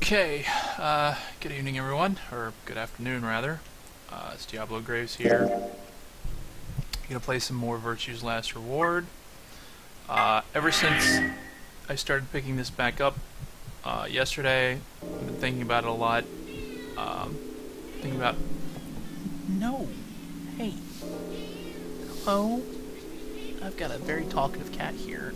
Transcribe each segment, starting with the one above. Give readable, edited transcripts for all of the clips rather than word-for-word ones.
Okay, good evening everyone, or good afternoon rather. It's Diablo Graves here. Gonna play some more Virtue's Last Reward. Ever since I started picking this back up yesterday, I've been thinking about it a lot. Thinking about... No! Hey! Hello? I've got a very talkative cat here.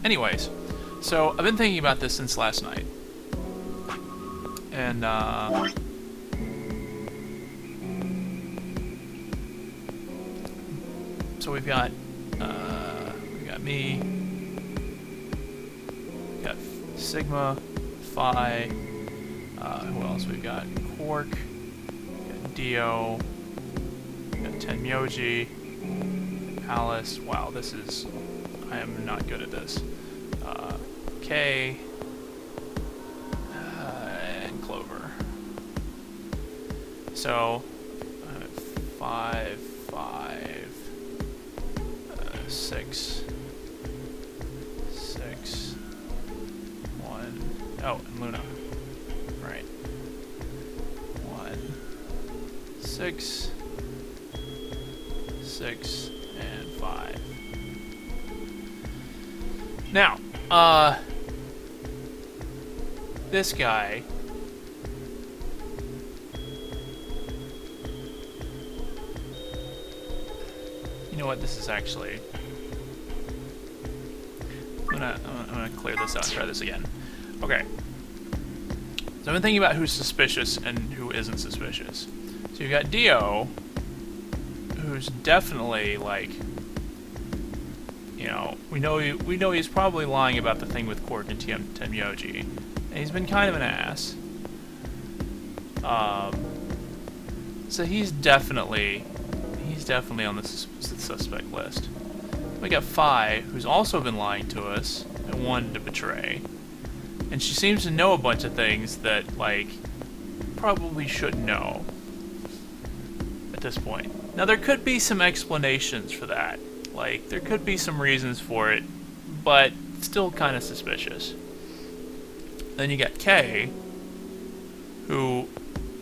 Anyways, so I've been thinking about this since last night. And, so we've got me, we've got Sigma, Phi, who else? We've got Quark, we've got Dio, we've got Tenmyoji, Alice. Wow, I am not good at this. K, and Clover. So, 5, 6, 6, 1. Oh, and Luna. Right. 1, 6, 6, and 5. Now, this guy, you know what, this is actually, I'm gonna clear this out and try this again. Okay, so I've been thinking about who's suspicious and who isn't suspicious. So you've got Dio, who's definitely, like, you know, we know he's probably lying about the thing with Quark and Tenmyoji, and he's been kind of an ass. So he's definitely on the suspect list. We got Phi, who's also been lying to us and wanted to betray, and she seems to know a bunch of things that, like, probably shouldn't know at this point. Now there could be some explanations for that. Like, there could be some reasons for it, but still kind of suspicious. Then you got K, who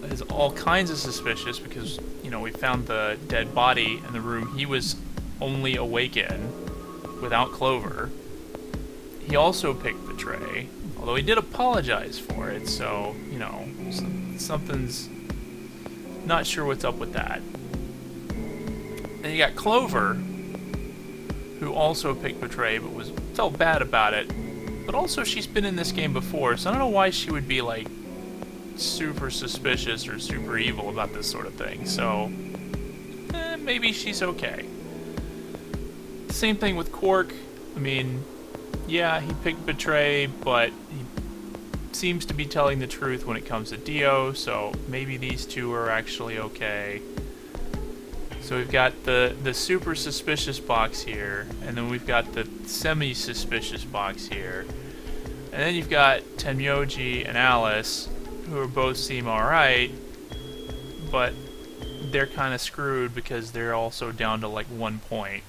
is all kinds of suspicious because, you know, we found the dead body in the room he was only awake in without Clover. He also picked Betray, although he did apologize for it, so, you know, something's not sure what's up with that. Then you got Clover, who also picked Betray, but felt bad about it. But also, she's been in this game before, so I don't know why she would be, like, super suspicious or super evil about this sort of thing. So, maybe she's okay. Same thing with Quark. I mean, yeah, he picked Betray, but he seems to be telling the truth when it comes to Dio, so maybe these two are actually okay. So we've got the super suspicious box here, and then we've got the semi-suspicious box here. And then you've got Tenmyoji and Alice, who both seem alright, but they're kind of screwed because they're also down to like 1 point.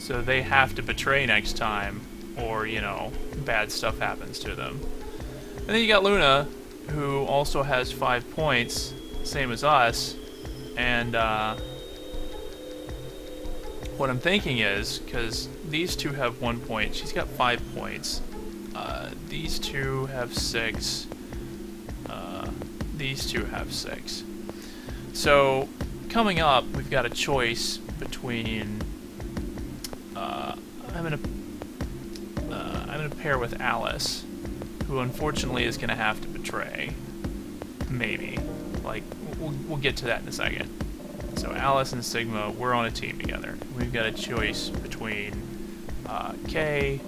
So they have to betray next time, or, you know, bad stuff happens to them. And then you got Luna, who also has 5 points, same as us. And what I'm thinking is, because these two have 1 point, she's got 5 points. These two have 6. These two have 6. So coming up, we've got a choice between. I'm gonna pair with Alice, who unfortunately is gonna have to betray. Maybe. Like, we'll get to that in a second. So Alice and Sigma, we're on a team together. We've got a choice between K,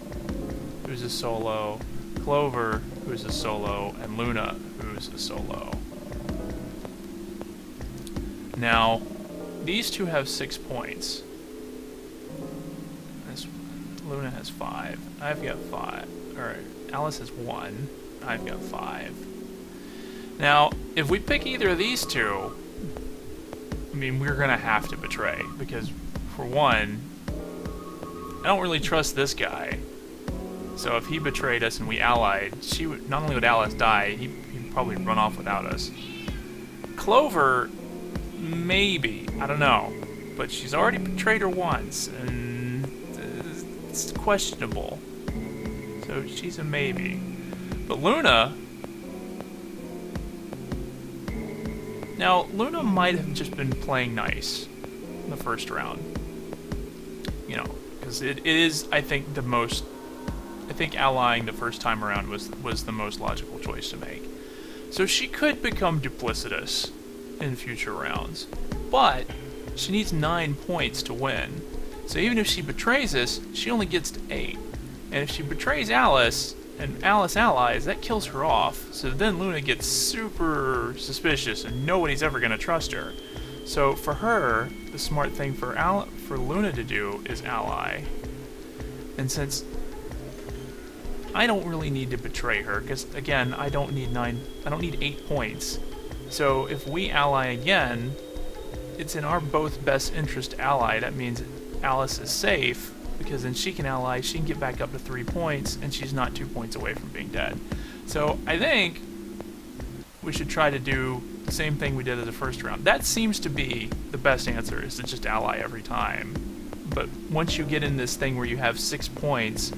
who's a solo, Clover, who's a solo, and Luna, who's a solo. Now, these two have 6 points. Luna has 5. I've got 5. Or Alice has 1. I've got 5. Now, if we pick either of these two, I mean, we're gonna have to betray, because for one, I don't really trust this guy. So if he betrayed us and we allied, she would not only would Alice die, he'd probably run off without us. Clover, maybe, I don't know, but she's already betrayed her once, and it's questionable. So she's a maybe. But Luna. Now, Luna might have just been playing nice in the first round. You know, because it is, I think, the most. I think allying the first time around was the most logical choice to make. So she could become duplicitous in future rounds, but she needs 9 points to win. So even if she betrays us, she only gets to 8. And if she betrays Alice, and Alice allies, that kills her off. So then Luna gets super suspicious, and nobody's ever going to trust her. So for her, the smart thing for Luna to do is ally. And since I don't really need to betray her, because again, I don't need 8 points. So if we ally again, it's in our both best interest to ally. That means Alice is safe, because then she can ally, she can get back up to 3 points, and she's not 2 points away from being dead. So I think we should try to do the same thing we did in the first round. That seems to be the best answer, is to just ally every time. But once you get in this thing where you have 6 points,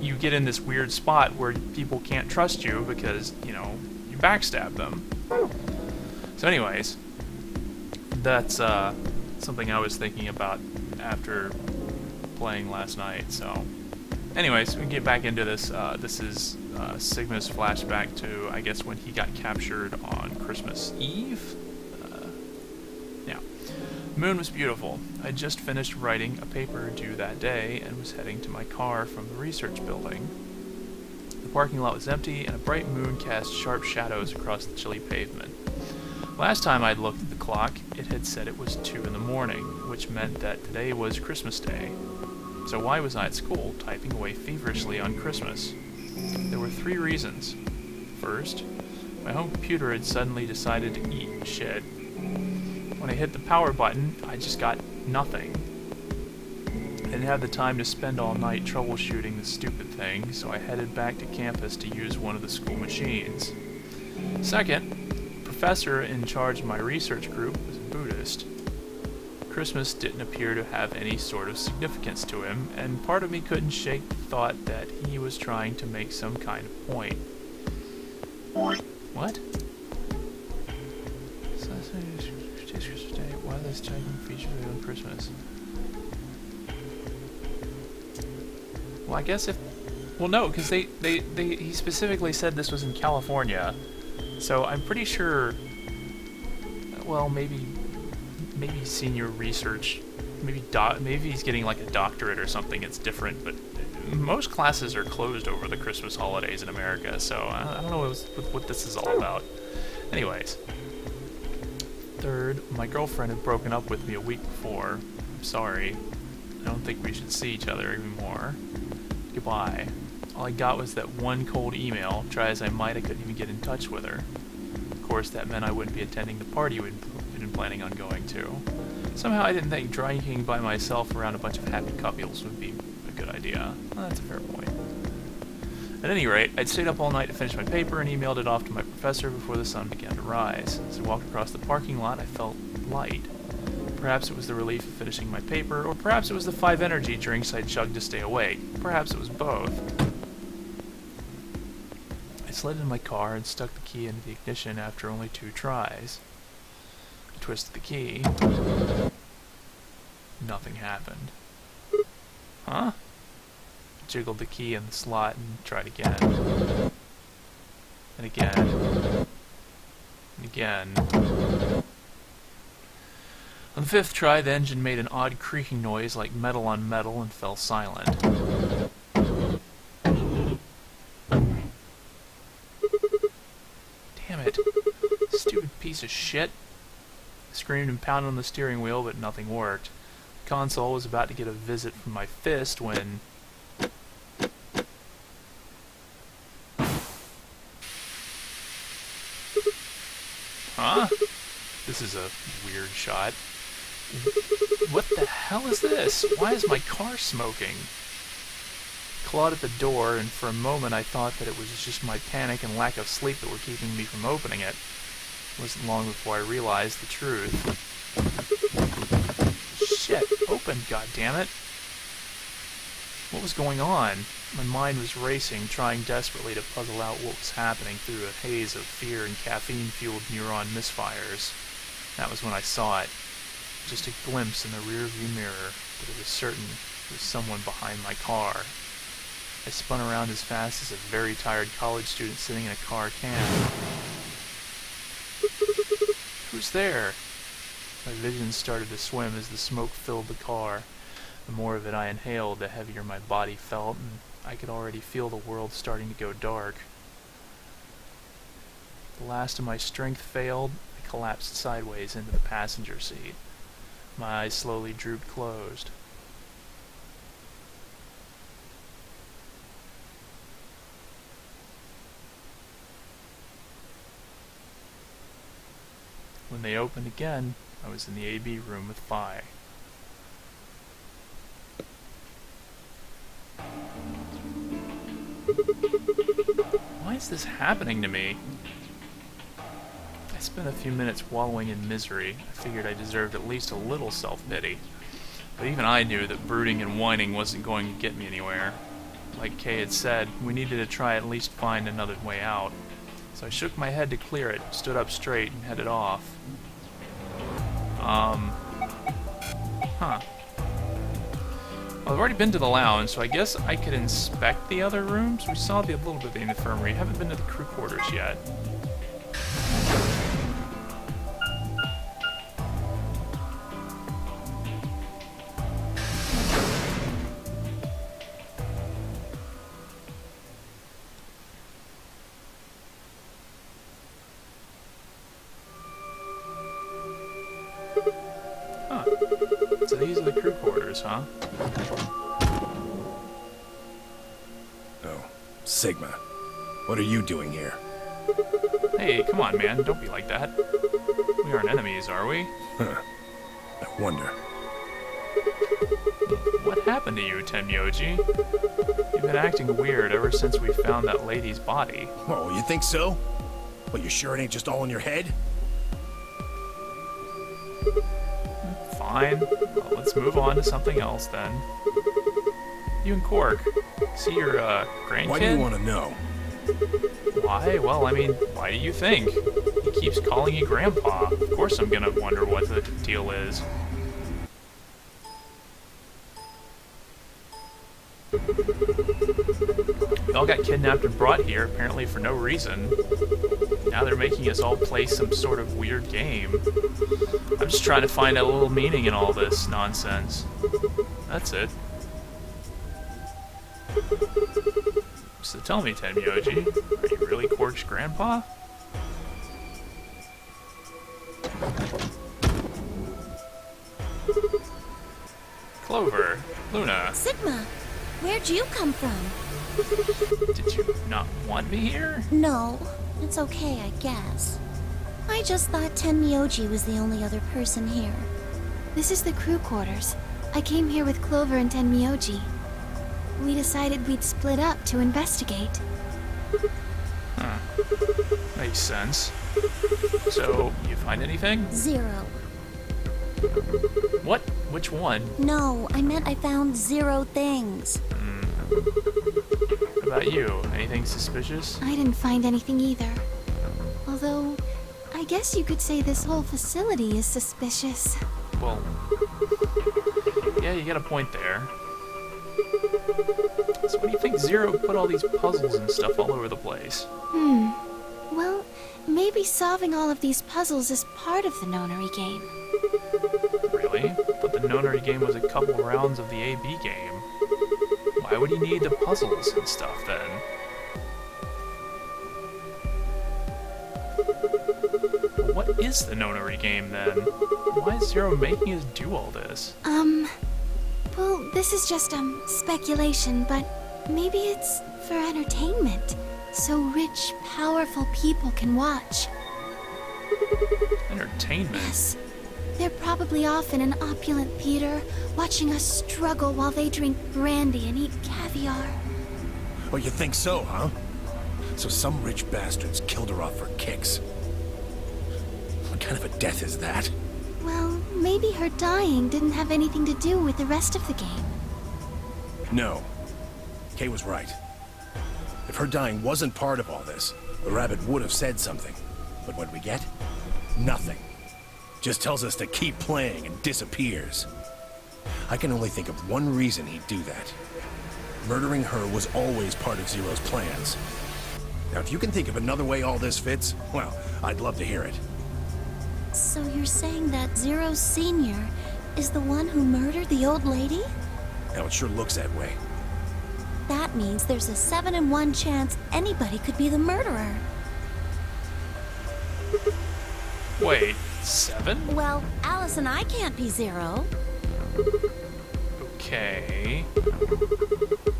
you get in this weird spot where people can't trust you because, you know, you backstab them. So anyways, that's something I was thinking about after playing last night. So anyways, we can get back into this. This is Sigma's flashback to, I guess, when he got captured on Christmas Eve. Yeah. The moon was beautiful. I'd just finished writing a paper due that day and was heading to my car from the research building. The parking lot was empty, and a bright moon cast sharp shadows across the chilly pavement. Last time I'd looked at the clock, it had said it was 2 in the morning, which meant that today was Christmas Day. So why was I at school, typing away feverishly on Christmas? There were 3 reasons. First, my home computer had suddenly decided to eat shit. When I hit the power button, I just got nothing. I didn't have the time to spend all night troubleshooting the stupid thing, so I headed back to campus to use one of the school machines. Second, the professor in charge of my research group was a Buddhist. Christmas didn't appear to have any sort of significance to him, and part of me couldn't shake the thought that he was trying to make some kind of point. What? Why this checking feature on Christmas? Well, I guess if... Well, no, because he specifically said this was in California. So I'm pretty sure... Well, maybe senior research... Maybe he's getting like a doctorate or something. It's different, but most classes are closed over the Christmas holidays in America, so I don't know what this is all about. Anyways. Third, my girlfriend had broken up with me a week before. I'm sorry. I don't think we should see each other anymore. Goodbye. All I got was that one cold email. Try as I might, I couldn't even get in touch with her. Of course, that meant I wouldn't be attending the party we'd been planning on going to. Somehow I didn't think drinking by myself around a bunch of happy couples would be a good idea. Well, that's a fair point. At any rate, I'd stayed up all night to finish my paper and emailed it off to my professor before the sun began to rise. As I walked across the parking lot, I felt light. Perhaps it was the relief of finishing my paper, or perhaps it was the 5 energy drinks I chugged to stay awake. Perhaps it was both. I slid in my car and stuck the key into the ignition after only 2 tries. I twisted the key. Nothing happened. Huh? Jiggled the key in the slot and tried again. And again. And again. On the 5th try, the engine made an odd creaking noise like metal on metal and fell silent. Damn it. Stupid piece of shit. I screamed and pounded on the steering wheel, but nothing worked. The console was about to get a visit from my fist when... Huh? This is a weird shot. What the hell is this? Why is my car smoking? Clawed at the door, and for a moment I thought that it was just my panic and lack of sleep that were keeping me from opening it. It wasn't long before I realized the truth. Shit, open, goddammit! What was going on? My mind was racing, trying desperately to puzzle out what was happening through a haze of fear and caffeine-fueled neuron misfires. That was when I saw it. Just a glimpse in the rear-view mirror, but it was certain there was someone behind my car. I spun around as fast as a very tired college student sitting in a car can. Who's there? My vision started to swim as the smoke filled the car. The more of it I inhaled, the heavier my body felt, and I could already feel the world starting to go dark. The last of my strength failed. I collapsed sideways into the passenger seat. My eyes slowly drooped closed. When they opened again, I was in the AB room with Phi. Why is this happening to me? I spent a few minutes wallowing in misery. I figured I deserved at least a little self-pity. But even I knew that brooding and whining wasn't going to get me anywhere. Like Kay had said, we needed to try at least find another way out. So I shook my head to clear it, stood up straight, and headed off. Well, I've already been to the lounge, so I guess I could inspect the other rooms. We saw a little bit of the infirmary. Haven't been to the crew quarters yet. Huh. So these are the crew quarters, huh? Oh, Sigma. What are you doing here? Hey, come on, man. Don't be like that. We aren't enemies, are we? Huh. I wonder. What happened to you, Tenmyoji? You've been acting weird ever since we found that lady's body. Whoa, you think so? But you sure it ain't just all in your head? Fine. Well, let's move on to something else then. You and Quark. See your, grandkid? Why do you want to know? Why? Well, I mean, why do you think? He keeps calling you Grandpa. Of course I'm gonna wonder what the deal is. We all got kidnapped and brought here, apparently for no reason. Now they're making us all play some sort of weird game. I'm just trying to find a little meaning in all this nonsense. That's it. So tell me, Tenmyoji, are you really Quark's grandpa? Clover, Luna, Sigma, where'd you come from? did you not want me here? No, it's okay, I guess. I just thought Tenmyoji was the only other person here. This is the crew quarters. I came here with Clover and Tenmyoji. We decided we'd split up to investigate. Huh. Makes sense. So, you find anything? 0. What? Which one? No, I meant I found 0 things. What about you? Anything suspicious? I didn't find anything either. Although, I guess you could say this whole facility is suspicious. Well, yeah, you got a point there. So what do you think Zero put all these puzzles and stuff all over the place? Well, maybe solving all of these puzzles is part of the Nonary game. Really? But the Nonary game was a couple rounds of the AB game. Why would he need the puzzles and stuff then? What is the Nonary game then? Why is Zero making us do all this? Well, this is just, speculation, but maybe it's for entertainment. So rich, powerful people can watch. Entertainment? Yes. They're probably off in an opulent theater, watching us struggle while they drink brandy and eat caviar. Oh, you think so, huh? So some rich bastards killed her off for kicks. What kind of a death is that? Well, maybe her dying didn't have anything to do with the rest of the game. No. Kay was right. If her dying wasn't part of all this, the rabbit would have said something. But what we get? Nothing. Just tells us to keep playing and disappears. I can only think of one reason he'd do that. Murdering her was always part of Zero's plans. Now, if you can think of another way all this fits, well, I'd love to hear it. So you're saying that Zero Sr. is the one who murdered the old lady? Now, it sure looks that way. That means there's a 7 in 1 chance anybody could be the murderer. Wait, 7? Well, Alice and I can't be Zero. Okay.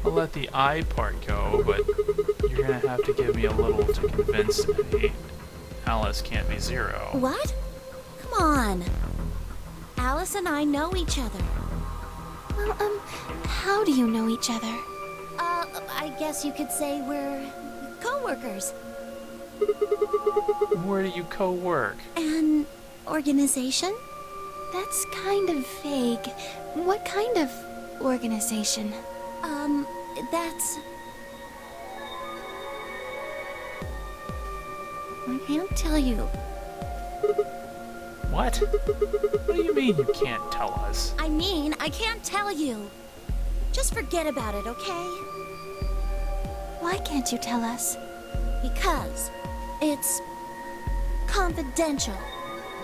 I'll let the I part go, but you're gonna have to give me a little to convince me Alice can't be Zero. What? Come on. Alice and I know each other. Well, how do you know each other? I guess you could say we're co-workers. Where do you co-work? An organization? That's kind of vague. What kind of organization? That's... I can't tell you. What? What do you mean you can't tell us? I mean, I can't tell you. Just forget about it, okay? Why can't you tell us? Because it's confidential.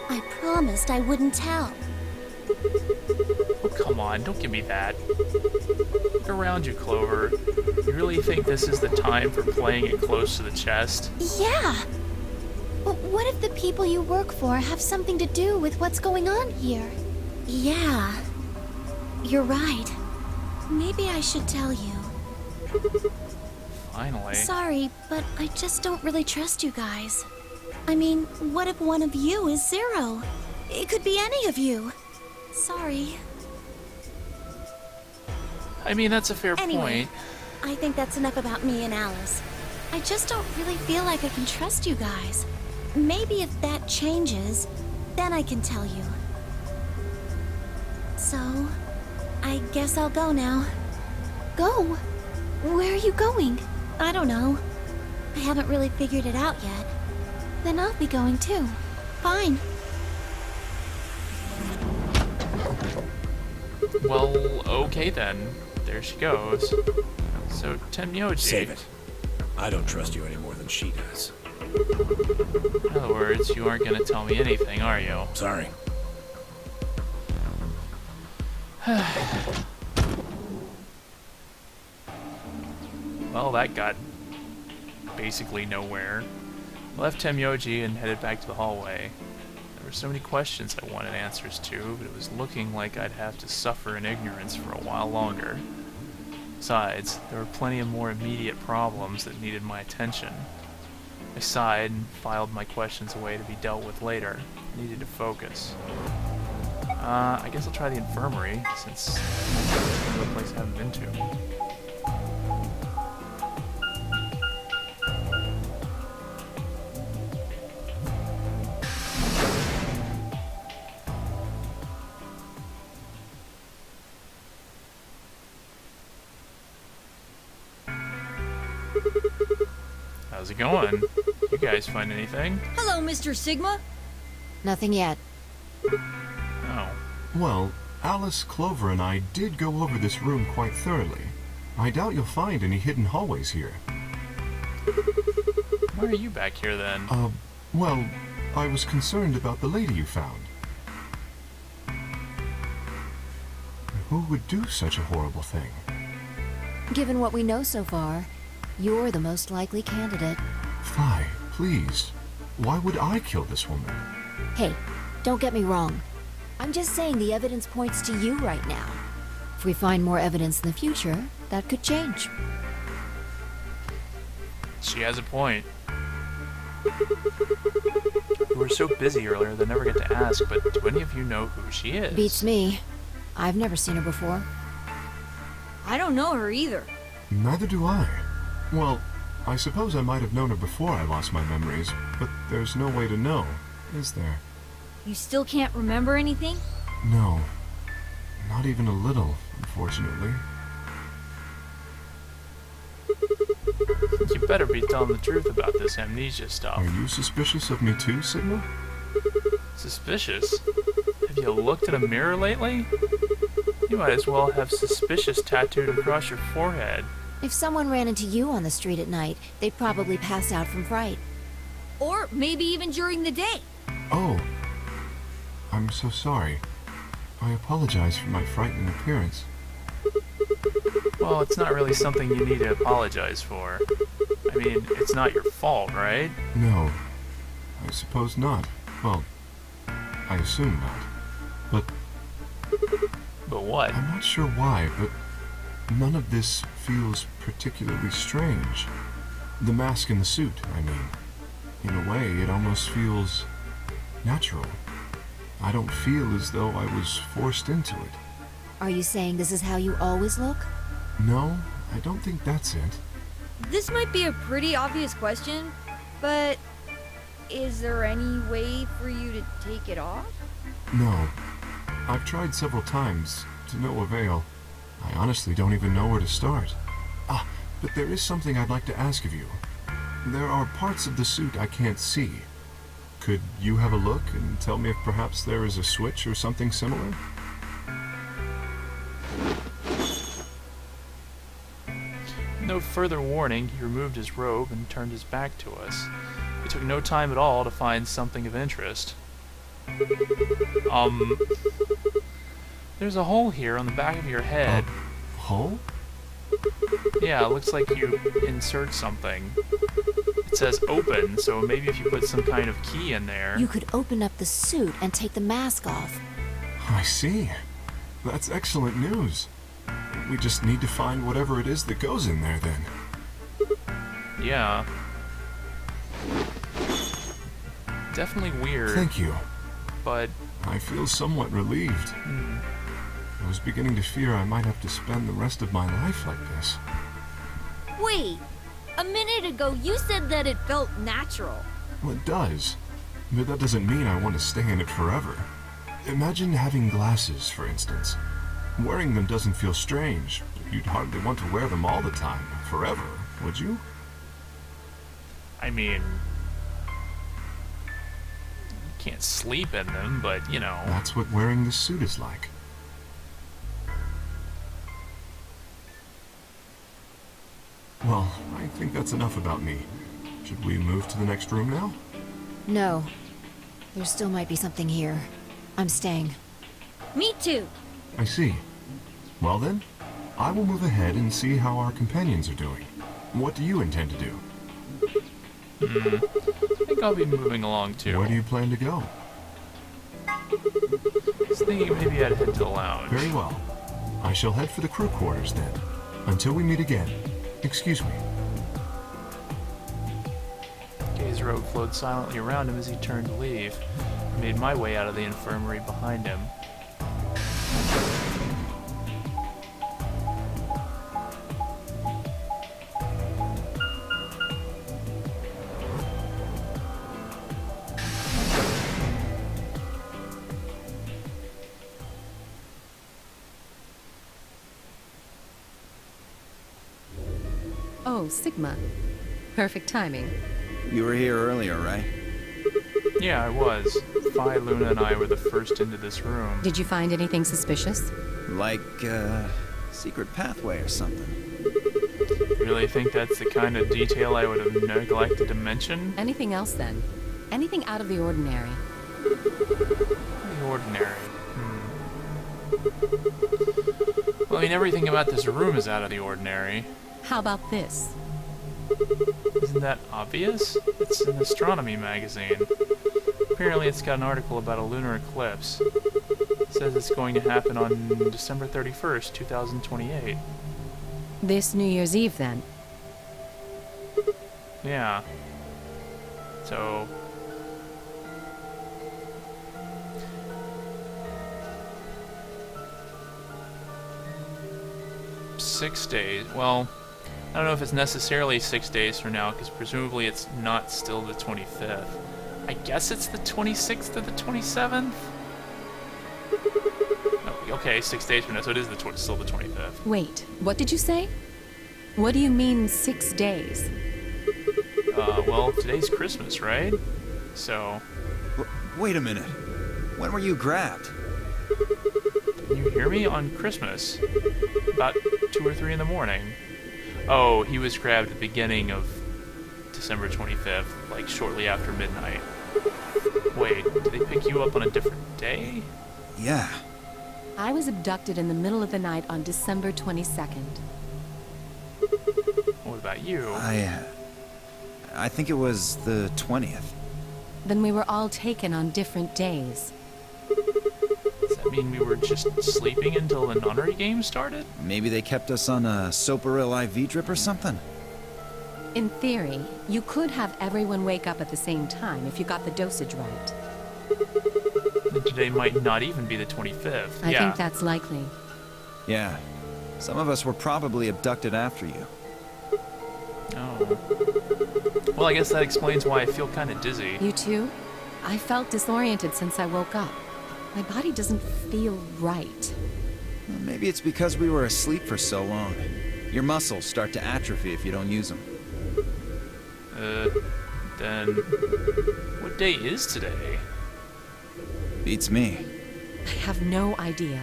I promised I wouldn't tell. Oh, come on, don't give me that. Look around you, Clover. You really think this is the time for playing it close to the chest? Yeah! But what if the people you work for have something to do with what's going on here? Yeah, you're right. Maybe I should tell you. Finally. Sorry, but I just don't really trust you guys. I mean, what if one of you is Zero? It could be any of you. Sorry. I mean, that's a fair Anyway, point. I think that's enough about me and Alice. I just don't really feel like I can trust you guys. Maybe if that changes, then I can tell you. So, I guess I'll go now. Go? Where are you going? I don't know. I haven't really figured it out yet. Then I'll be going too. Fine. Well, okay then. There she goes. So, Tenmyoji. Save it. I don't trust you any more than she does. In other words, you aren't gonna tell me anything, are you? Sorry. Well, that got basically nowhere. I left Tenmyoji and headed back to the hallway. There were so many questions I wanted answers to, but it was looking like I'd have to suffer in ignorance for a while longer. Besides, there were plenty of more immediate problems that needed my attention. I sighed and filed my questions away to be dealt with later. I needed to focus. I guess I'll try the infirmary, since it's another place I haven't been to. How's it going? You guys find anything? Hello, Mr. Sigma. Nothing yet. Oh. Well, Alice, Clover, and I did go over this room quite thoroughly. I doubt you'll find any hidden hallways here. Why are you back here then? Well, I was concerned about the lady you found. Who would do such a horrible thing? Given what we know so far, you're the most likely candidate. Fly, please. Why would I kill this woman? Hey, don't get me wrong. I'm just saying the evidence points to you right now. If we find more evidence in the future, that could change. She has a point. We were so busy earlier that I never get to ask, but do any of you know who she is? Beats me. I've never seen her before. I don't know her either. Neither do I. Well, I suppose I might have known her before I lost my memories, but there's no way to know, is there? You still can't remember anything? No. Not even a little, unfortunately. You better be telling the truth about this amnesia stuff. Are you suspicious of me too, Sigma? Suspicious? Have you looked in a mirror lately? You might as well have suspicious tattooed across your forehead. If someone ran into you on the street at night, they'd probably pass out from fright. Or maybe even during the day. Oh. I'm so sorry. I apologize for my frightening appearance. Well, it's not really something you need to apologize for. I mean, it's not your fault, right? No. I suppose not. Well, I assume not. But But what? I'm not sure why, but none of this feels particularly strange. The mask and the suit, I mean. In a way, it almost feels natural. I don't feel as though I was forced into it. Are you saying this is how you always look? No, I don't think that's it. This might be a pretty obvious question, but is there any way for you to take it off? No. I've tried several times, to no avail. I honestly don't even know where to start. Ah, but there is something I'd like to ask of you. There are parts of the suit I can't see. Could you have a look and tell me if perhaps there is a switch or something similar? No further warning, he removed his robe and turned his back to us. It took no time at all to find something of interest. There's a hole here on the back of your head. Hole? Yeah, it looks like you insert something. It says open, so maybe if you put some kind of key in there. You could open up the suit and take the mask off. I see. That's excellent news. We just need to find whatever it is that goes in there then. Yeah. Definitely weird, Thank you. but I feel somewhat relieved. I was beginning to fear I might have to spend the rest of my life like this. Wait, a minute ago you said that it felt natural. Well, it does. But that doesn't mean I want to stay in it forever. Imagine having glasses, for instance. Wearing them doesn't feel strange, but you'd hardly want to wear them all the time, forever, would you? I mean, you can't sleep in them, but you know. That's what wearing this suit is like. Well, I think that's enough about me. Should we move to the next room now? No. There still might be something here. I'm staying. Me too. I see. Well then, I will move ahead and see how our companions are doing. What do you intend to do? I think I'll be moving along too. Where do you plan to go? I was thinking maybe I'd head to the lounge. Very well. I shall head for the crew quarters then. Until we meet again. Excuse me. Kay's robe flowed silently around him as he turned to leave. I made my way out of the infirmary behind him. Oh, Sigma. Perfect timing. You were here earlier, right? Yeah, I was. Phi, Luna, and I were the first into this room. Did you find anything suspicious? Like, secret pathway or something. Really think that's the kind of detail I would have neglected to mention? Anything else then? Anything out of the ordinary? The ordinary. Well, I mean, everything about this room is out of the ordinary. How about this? Isn't that obvious? It's an astronomy magazine. Apparently it's got an article about a lunar eclipse. It says it's going to happen on December 31st, 2028. This New Year's Eve then? Yeah. So... ...6 days. Well, I don't know if it's necessarily 6 days from now, because presumably it's not still the 25th. I guess it's the 26th or the 27th? Oh, okay, 6 days from now, so it is still the 25th. Wait, what did you say? What do you mean 6 days? Well, today's Christmas, right? So... Wait a minute. When were you grabbed? Can you hear me? On Christmas. About 2 or 3 in the morning. Oh, he was grabbed at the beginning of December 25th, like shortly after midnight. Wait, did they pick you up on a different day? Yeah. I was abducted in the middle of the night on December 22nd. What about you? I think it was the 20th. Then we were all taken on different days. Does that mean we were just sleeping until the nunnery game started? Maybe they kept us on a Soparil IV drip or something? In theory, you could have everyone wake up at the same time if you got the dosage right. Then today might not even be the 25th. I think that's likely. Yeah. Some of us were probably abducted after you. Oh. Well, I guess that explains why I feel kind of dizzy. You too? I felt disoriented since I woke up. My body doesn't feel right. Well, maybe it's because we were asleep for so long. Your muscles start to atrophy if you don't use them. Then... What day is today? Beats me. I have no idea.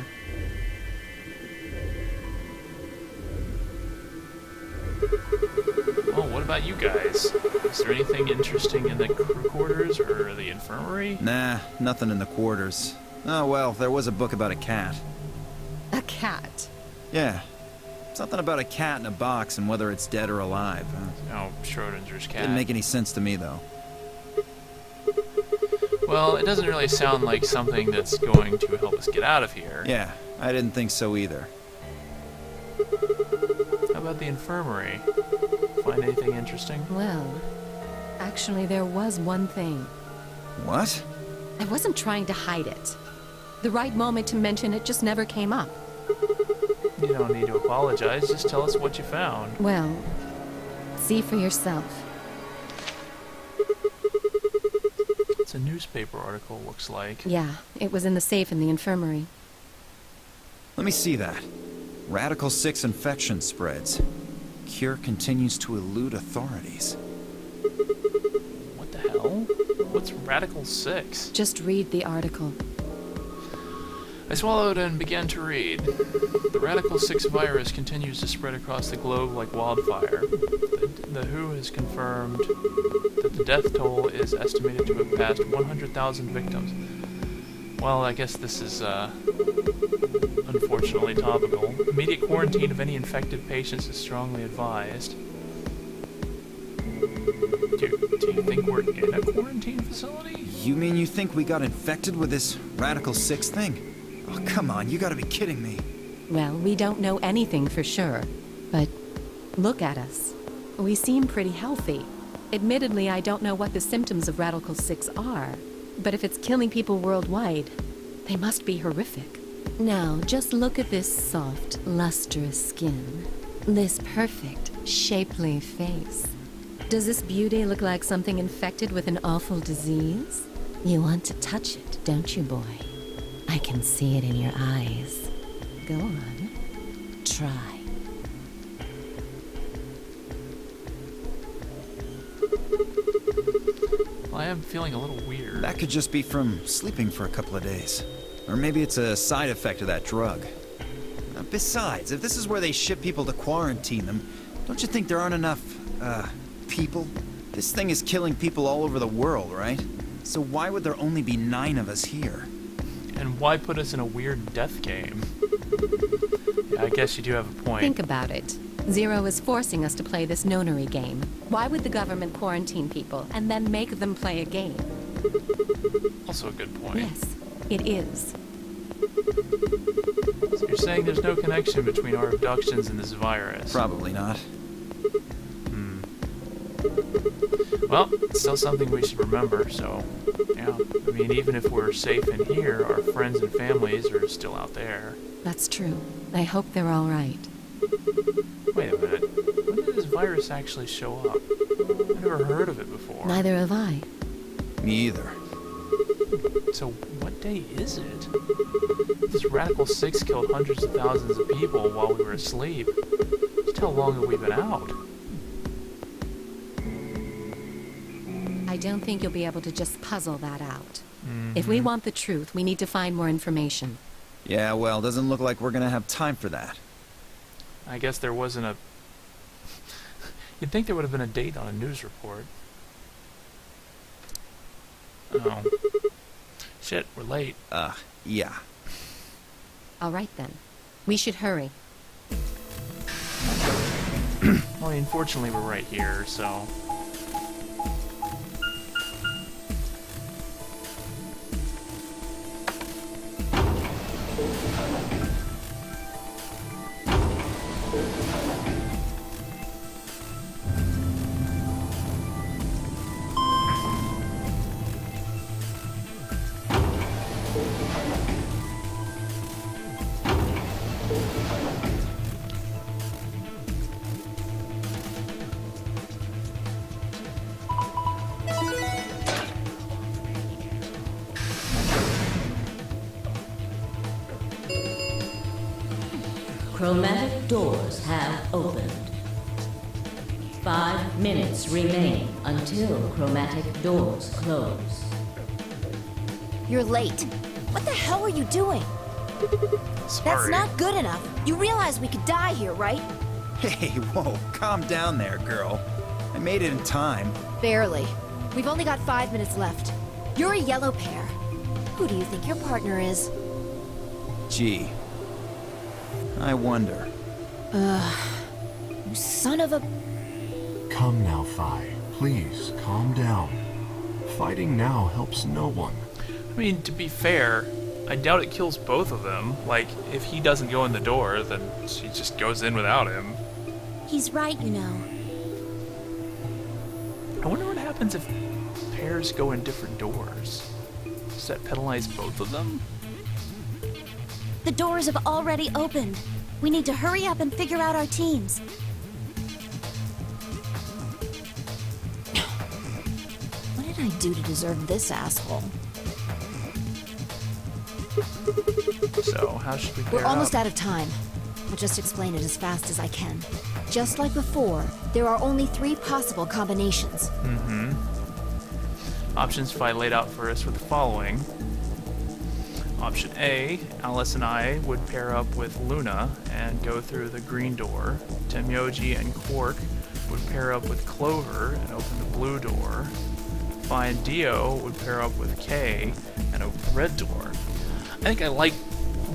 Oh, what about you guys? Is there anything interesting in the crew quarters or the infirmary? Nah, nothing in the quarters. Oh well, there was a book about a cat. A cat? Yeah. Something about a cat in a box and whether it's dead or alive. Oh, Schrodinger's cat. Didn't make any sense to me, though. Well, it doesn't really sound like something that's going to help us get out of here. Yeah, I didn't think so either. How about the infirmary? Find anything interesting? Well, actually there was one thing. What? I wasn't trying to hide it. The right moment to mention it just never came up. You don't need to apologize, just tell us what you found. Well, see for yourself. It's a newspaper article, looks like. Yeah, it was in the safe in the infirmary. Let me see that. Radical 6 infection spreads. Cure continues to elude authorities. What the hell? What's Radical 6? Just read the article. I swallowed and began to read. The Radical 6 virus continues to spread across the globe like wildfire. The WHO has confirmed that the death toll is estimated to have passed 100,000 victims. Well, I guess this is, unfortunately topical. Immediate quarantine of any infected patients is strongly advised. Do you think we're in a quarantine facility? You mean you think we got infected with this Radical 6 thing? Oh, come on, you gotta be kidding me. Well, we don't know anything for sure, but look at us. We seem pretty healthy. Admittedly, I don't know what the symptoms of Radical 6 are, but if it's killing people worldwide, they must be horrific. Now, just look at this soft, lustrous skin. This perfect, shapely face. Does this beauty look like something infected with an awful disease? You want to touch it, don't you, boy? I can see it in your eyes. Go on. Try. Well, I am feeling a little weird. That could just be from sleeping for a couple of days. Or maybe it's a side effect of that drug. Besides, if this is where they ship people to quarantine them, don't you think there aren't enough, people? This thing is killing people all over the world, right? So why would there only be 9 of us here? And why put us in a weird death game? Yeah, I guess you do have a point. Think about it. Zero is forcing us to play this nonary game. Why would the government quarantine people and then make them play a game? Also a good point. Yes, it is. So you're saying there's no connection between our abductions and this virus? Probably not. Well, it's still something we should remember, so, yeah. I mean, even if we're safe in here, our friends and families are still out there. That's true. I hope they're all right. Wait a minute. When did this virus actually show up? I've never heard of it before. Neither have I. Me either. So, what day is it? This Radical 6 killed hundreds of thousands of people while we were asleep. Just how long have we been out? I don't think you'll be able to just puzzle that out. If we want the truth, we need to find more information. Yeah, well, doesn't look like we're gonna have time for that. I guess there wasn't a... You'd think there would have been a date on a news report. Oh. Shit, we're late. Yeah. All right then. We should hurry. Well, unfortunately, we're right here, so... Chromatic doors have opened. 5 minutes remain until chromatic doors close. You're late. What the hell were you doing? Sorry. That's not good enough. You realize we could die here, right? Hey, whoa, calm down there, girl. I made it in time. Barely. We've only got 5 minutes left. You're a yellow pair. Who do you think your partner is? Gee. I wonder. You son of a... Come now, Phi. Please, calm down. Fighting now helps no one. I mean, to be fair, I doubt it kills both of them. Like, if he doesn't go in the door, then she just goes in without him. He's right, you know. I wonder what happens if pairs go in different doors. Does that penalize both of them? The doors have already opened. We need to hurry up and figure out our teams. What did I do to deserve this asshole? So, how should we pair We're almost up? out of time. I'll just explain it as fast as I can. Just like before, there are only 3 possible combinations. Options Phi laid out for us were the following. Option A, Alice and I would pair up with Luna and go through the green door. Tenmyoji and Quark would pair up with Clover and open the blue door. Phi and Dio would pair up with Kay and open the red door. I think I like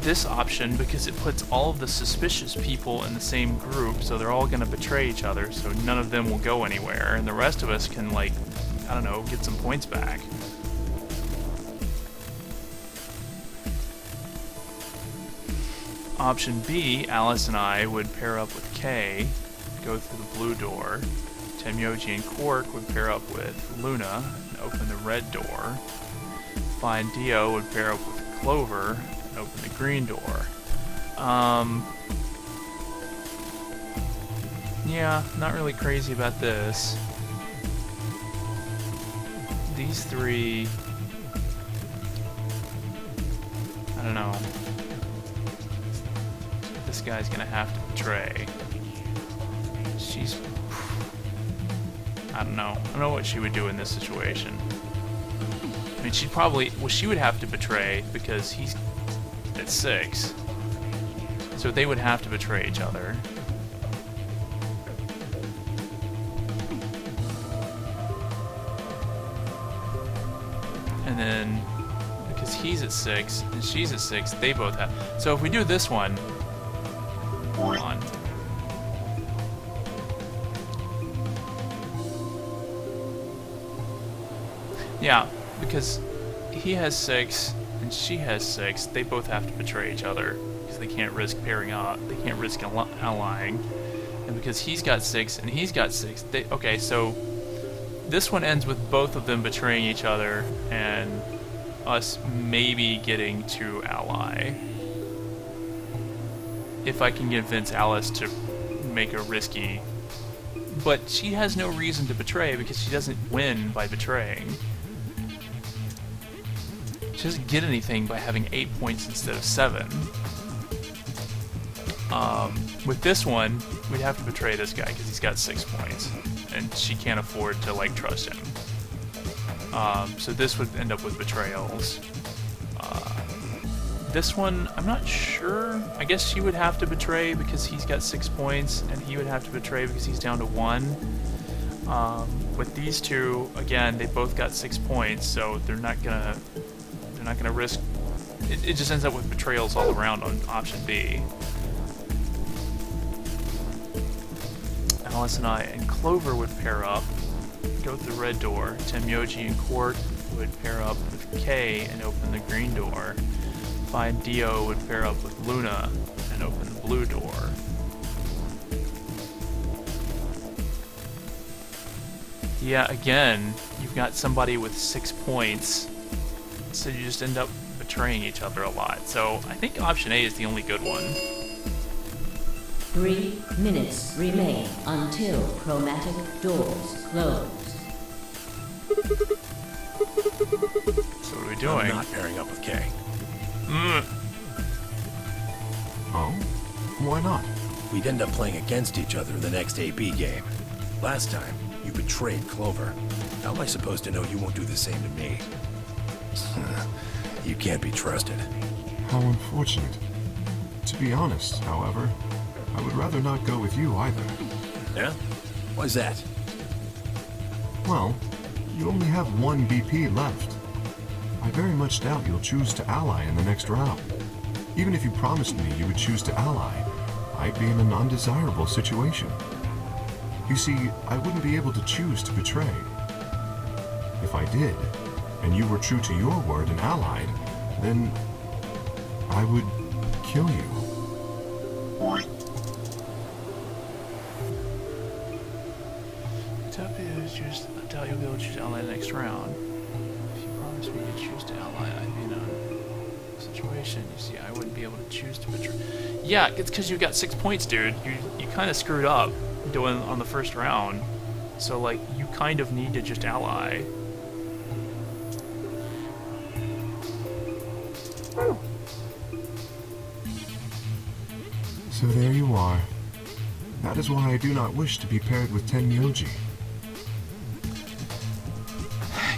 this option because it puts all of the suspicious people in the same group, so they're all going to betray each other, so none of them will go anywhere, and the rest of us can, like, I don't know, get some points back. Option B, Alice and I would pair up with Kay, go through the blue door. Tenmyoji and Quark would pair up with Luna and open the red door. Phi and Dio would pair up with Clover and open the green door. Yeah, not really crazy about this. These 3... I don't know. This guy's gonna have to betray. She's... I don't know. I don't know what she would do in this situation. I mean, she'd probably... Well, she would have to betray because he's at 6. So they would have to betray each other. And then, because he's at 6 and she's at 6, they both have... So if we do this one... Hold on. Yeah, because he has 6 and she has 6, they both have to betray each other because they can't risk pairing up. They can't risk allying. And because he's got 6 and he's got 6, they... Okay, so... this one ends with both of them betraying each other and us maybe getting to ally. If I can convince Alice to make a risky... But she has no reason to betray because she doesn't win by betraying. She doesn't get anything by having 8 points instead of 7. With this one, we'd have to betray this guy because he's got 6 points. And she can't afford to, like, trust him. So this would end up with betrayals. This one, I'm not sure. I guess she would have to betray because he's got 6 points, and he would have to betray because he's down to 1. With these two, again, they both got 6 points, so they're not gonna risk. It just ends up with betrayals all around on option B. Alice and I and Clover would pair up, go through the red door. Tenmyoji and Court would pair up with Kay and open the green door. Vi and Dio would pair up with Luna and open the blue door. Yeah, again, you've got somebody with 6 points, so you just end up betraying each other a lot. So I think option A is the only good one. 3 minutes remain until chromatic doors close. So what are we doing? I'm not pairing up with Kay. Oh? Why not? We'd end up playing against each other the next AB game. Last time, you betrayed Clover. How am I supposed to know you won't do the same to me? You can't be trusted. How unfortunate. To be honest, however, I would rather not go with you either. Yeah? Why's that? Well, you only have 1 BP left. I very much doubt you'll choose to ally in the next round. Even if you promised me you would choose to ally, I'd be in an undesirable situation. You see, I wouldn't be able to choose to betray. If I did, and you were true to your word and allied, then I would kill you. I doubt you'll be able to choose to ally next round. If you promise me you'd choose to ally, I'd be in a situation. You see, I wouldn't be able to choose to betray. Yeah, it's because you got 6 points, dude. You kind of screwed up doing on the first round. So, like, you kind of need to just ally. So there you are. That is why I do not wish to be paired with Tenmyoji.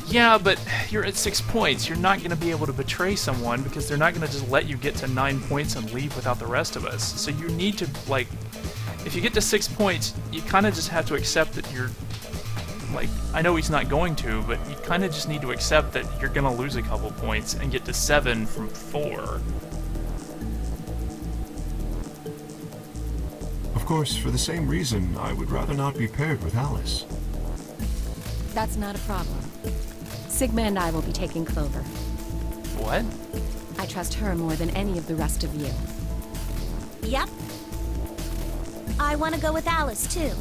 Yeah, but you're at 6 points. You're not going to be able to betray someone because they're not going to just let you get to 9 points and leave without the rest of us. So you need to, like, if you get to 6 points, you kind of just have to accept that you're, like, I know he's not going to, but you kind of just need to accept that you're going to lose a couple points and get to 7 from 4. Of course, for the same reason, I would rather not be paired with Alice. That's not a problem. Sigma and I will be taking Clover. What? I trust her more than any of the rest of you. Yep. I want to go with Alice, too.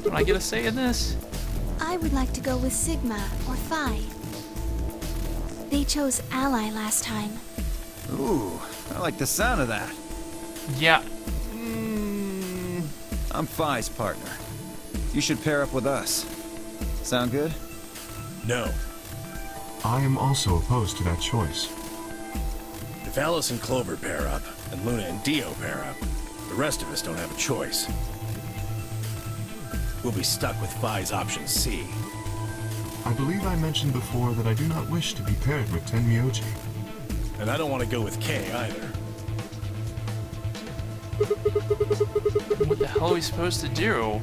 Don't I get a say in this? I would like to go with Sigma or Phi. They chose Ally last time. Ooh, I like the sound of that. Yeah. I'm Phi's partner. You should pair up with us. Sound good? No. I am also opposed to that choice. If Alice and Clover pair up, and Luna and Dio pair up, the rest of us don't have a choice. We'll be stuck with Phi's option C. I believe I mentioned before that I do not wish to be paired with Tenmyoji. And I don't want to go with Kay either. What the hell are we supposed to do?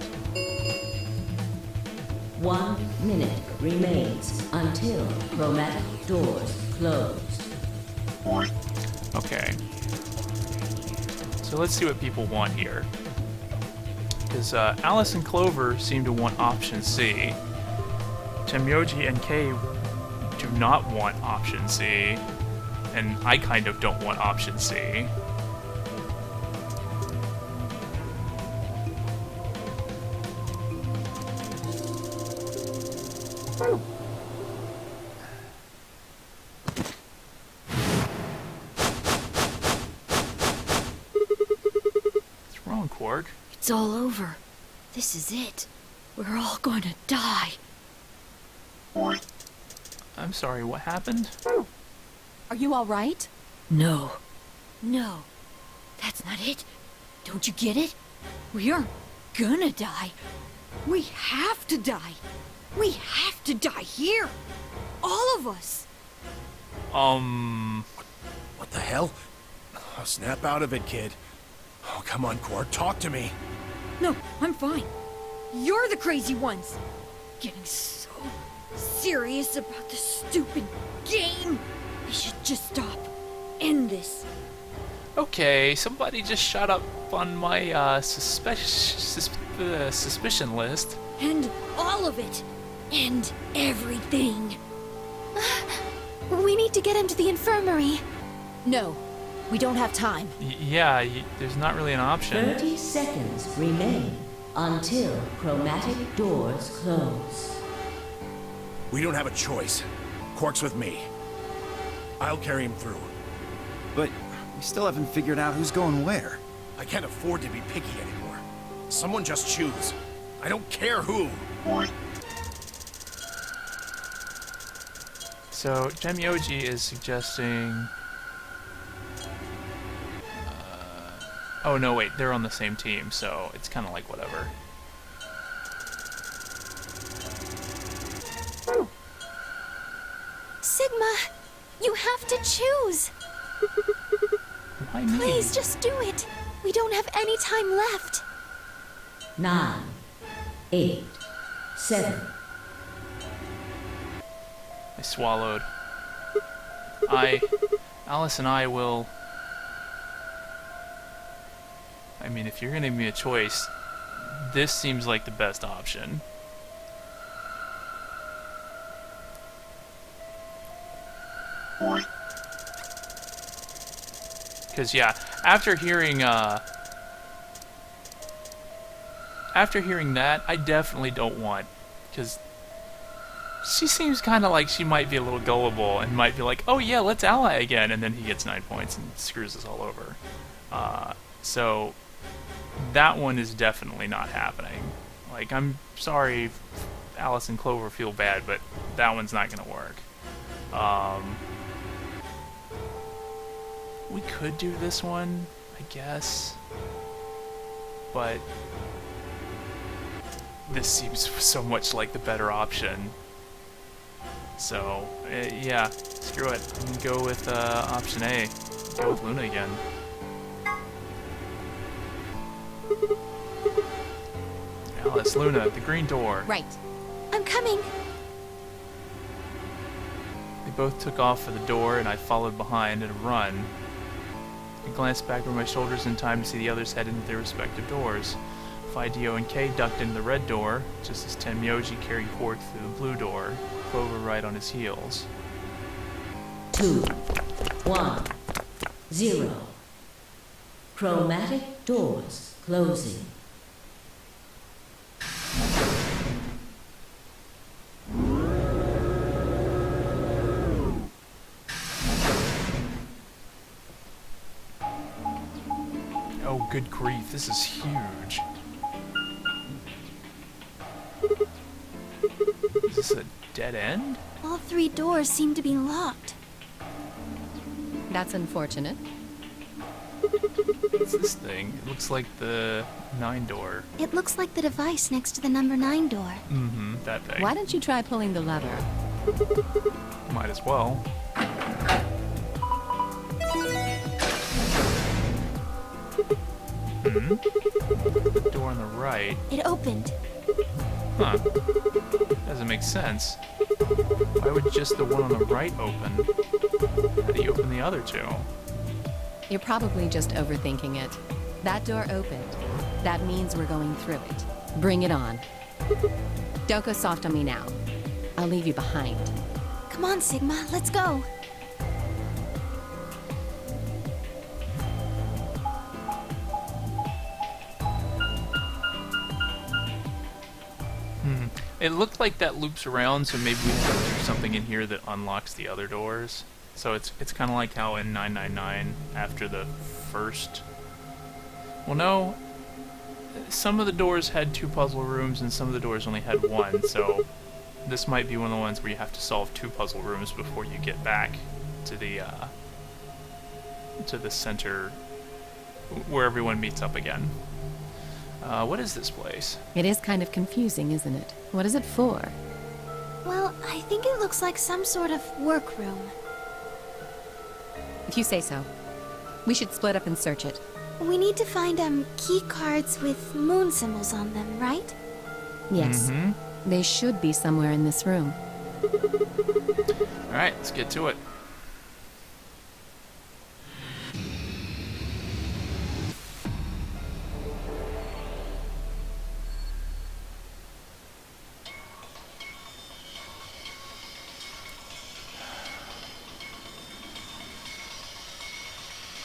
1 minute remains until chromatic doors close. Okay. So let's see what people want here. Because Alice and Clover seem to want option C. Tenmyoji and Kay do not want option C. And I kind of don't want option C. What's wrong, Quark? It's all over. This is it. We're all gonna die. I'm sorry, what happened? Are you all right? No. No. That's not it. Don't you get it? We aren't gonna die. We have to die. We have to die here. All of us. What the hell? Oh, snap out of it, kid. Oh, come on, Quark, talk to me. No, I'm fine. You're the crazy ones. Getting so serious about this stupid game. We should just stop. End this. Okay, somebody just shut up on my suspicion list. End all of it. End everything. We need to get him to the infirmary. No, we don't have time. Yeah, there's not really an option. 30 seconds remain until chromatic doors close. We don't have a choice. Quark's with me. I'll carry him through. But we still haven't figured out who's going where. I can't afford to be picky anymore. Someone just choose. I don't care who. So, Gemyoji is suggesting... oh, no, wait, they're on the same team, so it's kind of like whatever. Sigma, you have to choose. Why me? Please, just do it. We don't have any time left. 9, 8, 7. I swallowed. Alice and I will... I mean, if you're gonna give me a choice, this seems like the best option. Because, yeah, after hearing that, I definitely don't want, because she seems kind of like she might be a little gullible and might be like, oh yeah, let's ally again, and then he gets 9 points and screws us all over. So that one is definitely not happening. Like, I'm sorry if Alice and Clover feel bad, but that one's not gonna work. We could do this one, I guess, but this seems so much like the better option. So, yeah, screw it. I'm gonna go with option A. Go with Luna again. Alice, Luna, the green door. Right. I'm coming. They both took off for the door, and I followed behind at a run. I glanced back over my shoulders in time to see the others head into their respective doors. Fidio and Kay ducked into the red door, just as Tenmyoji carried Quark through the blue door, Clover right on his heels. 2, 1, 0. Chromatic doors closing. Oh, good grief, this is huge. Is this a dead end? All 3 doors seem to be locked. That's unfortunate. What's this thing? It looks like the 9 door. It looks like the device next to the number 9 door. Mm-hmm, that thing. Why don't you try pulling the lever? Might as well. Mm-hmm. Door on the right. It opened. Huh. Doesn't make sense. Why would just the one on the right open? How do you open the other 2? You're probably just overthinking it. That door opened. That means we're going through it. Bring it on. Don't go soft on me now. I'll leave you behind. Come on, Sigma, let's go. It looked like that loops around, so maybe we can do something in here that unlocks the other doors. So it's kind of like how in 999, after the first... Well, no. Some of the doors had 2 puzzle rooms, and some of the doors only had 1, so... This might be one of the ones where you have to solve 2 puzzle rooms before you get back to the center, where everyone meets up again. What is this place? It is kind of confusing, isn't it? What is it for? Well, I think it looks like some sort of workroom. If you say so. We should split up and search it. We need to find key cards with moon symbols on them, right? Yes. Mm-hmm. They should be somewhere in this room. Alright, let's get to it.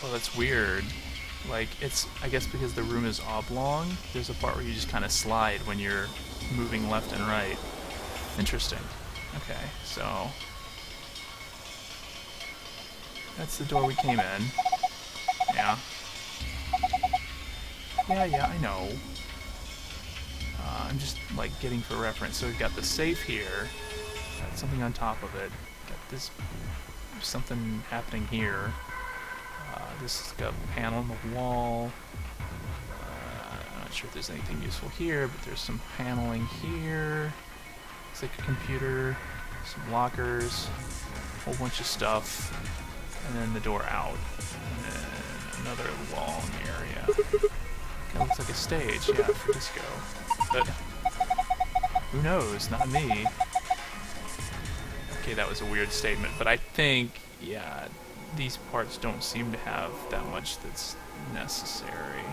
Oh, that's weird. Like, it's, I guess because the room is oblong, there's a part where you just kind of slide when you're moving left and right. Interesting. Okay, so... That's the door we came in. Yeah. Yeah, I know. I'm just, like, getting for reference. So we've got the safe here. Got something on top of it. Got this... something happening here. This has got a panel on the wall. I'm not sure if there's anything useful here, but there's some paneling here. Looks like a computer, some lockers, a whole bunch of stuff, and then the door out. And then another wall in the area. Kind of looks like a stage, yeah, for disco. But who knows? Not me. Okay, that was a weird statement, but I think, yeah, these parts don't seem to have that much that's necessary.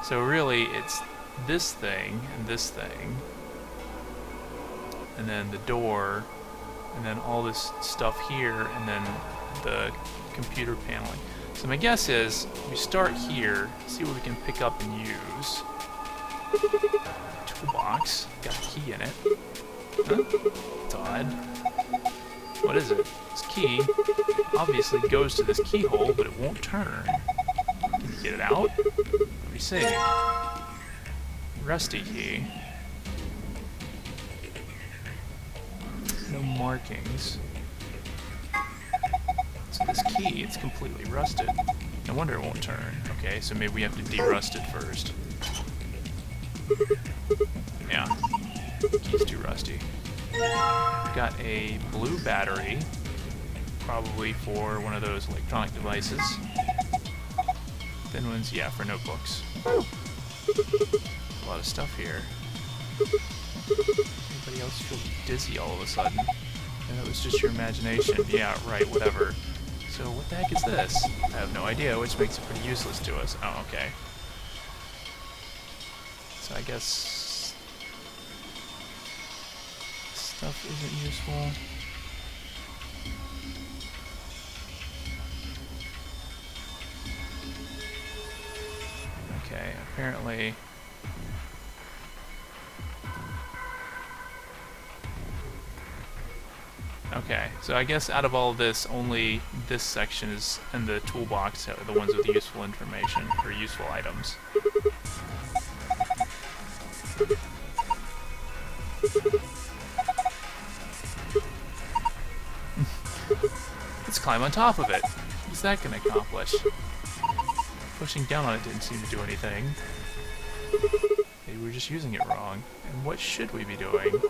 So really, it's this thing, and then the door, and then all this stuff here, and then the computer paneling. So my guess is, we start here, see what we can pick up and use. Toolbox, got a key in it. Huh? It's odd. What is it? This key obviously goes to this keyhole, but it won't turn. Can you get it out? Let me see. Rusty key. No markings. So this key, it's completely rusted. No wonder it won't turn. Okay, so maybe we have to derust it first. Yeah. Key's too rusty. Got a blue battery, probably for one of those electronic devices. Thin ones, yeah, for notebooks. A lot of stuff here. Anybody else feel dizzy all of a sudden? And it was just your imagination. Yeah, right, whatever. So what the heck is this? I have no idea, which makes it pretty useless to us. Oh, okay. So I guess stuff isn't useful. Okay, apparently... Okay, so I guess out of all of this, only this section is in the toolbox, the ones with useful information, or useful items. Let's climb on top of it. What's that gonna accomplish? Pushing down on it didn't seem to do anything. Maybe we're just using it wrong. And what should we be doing?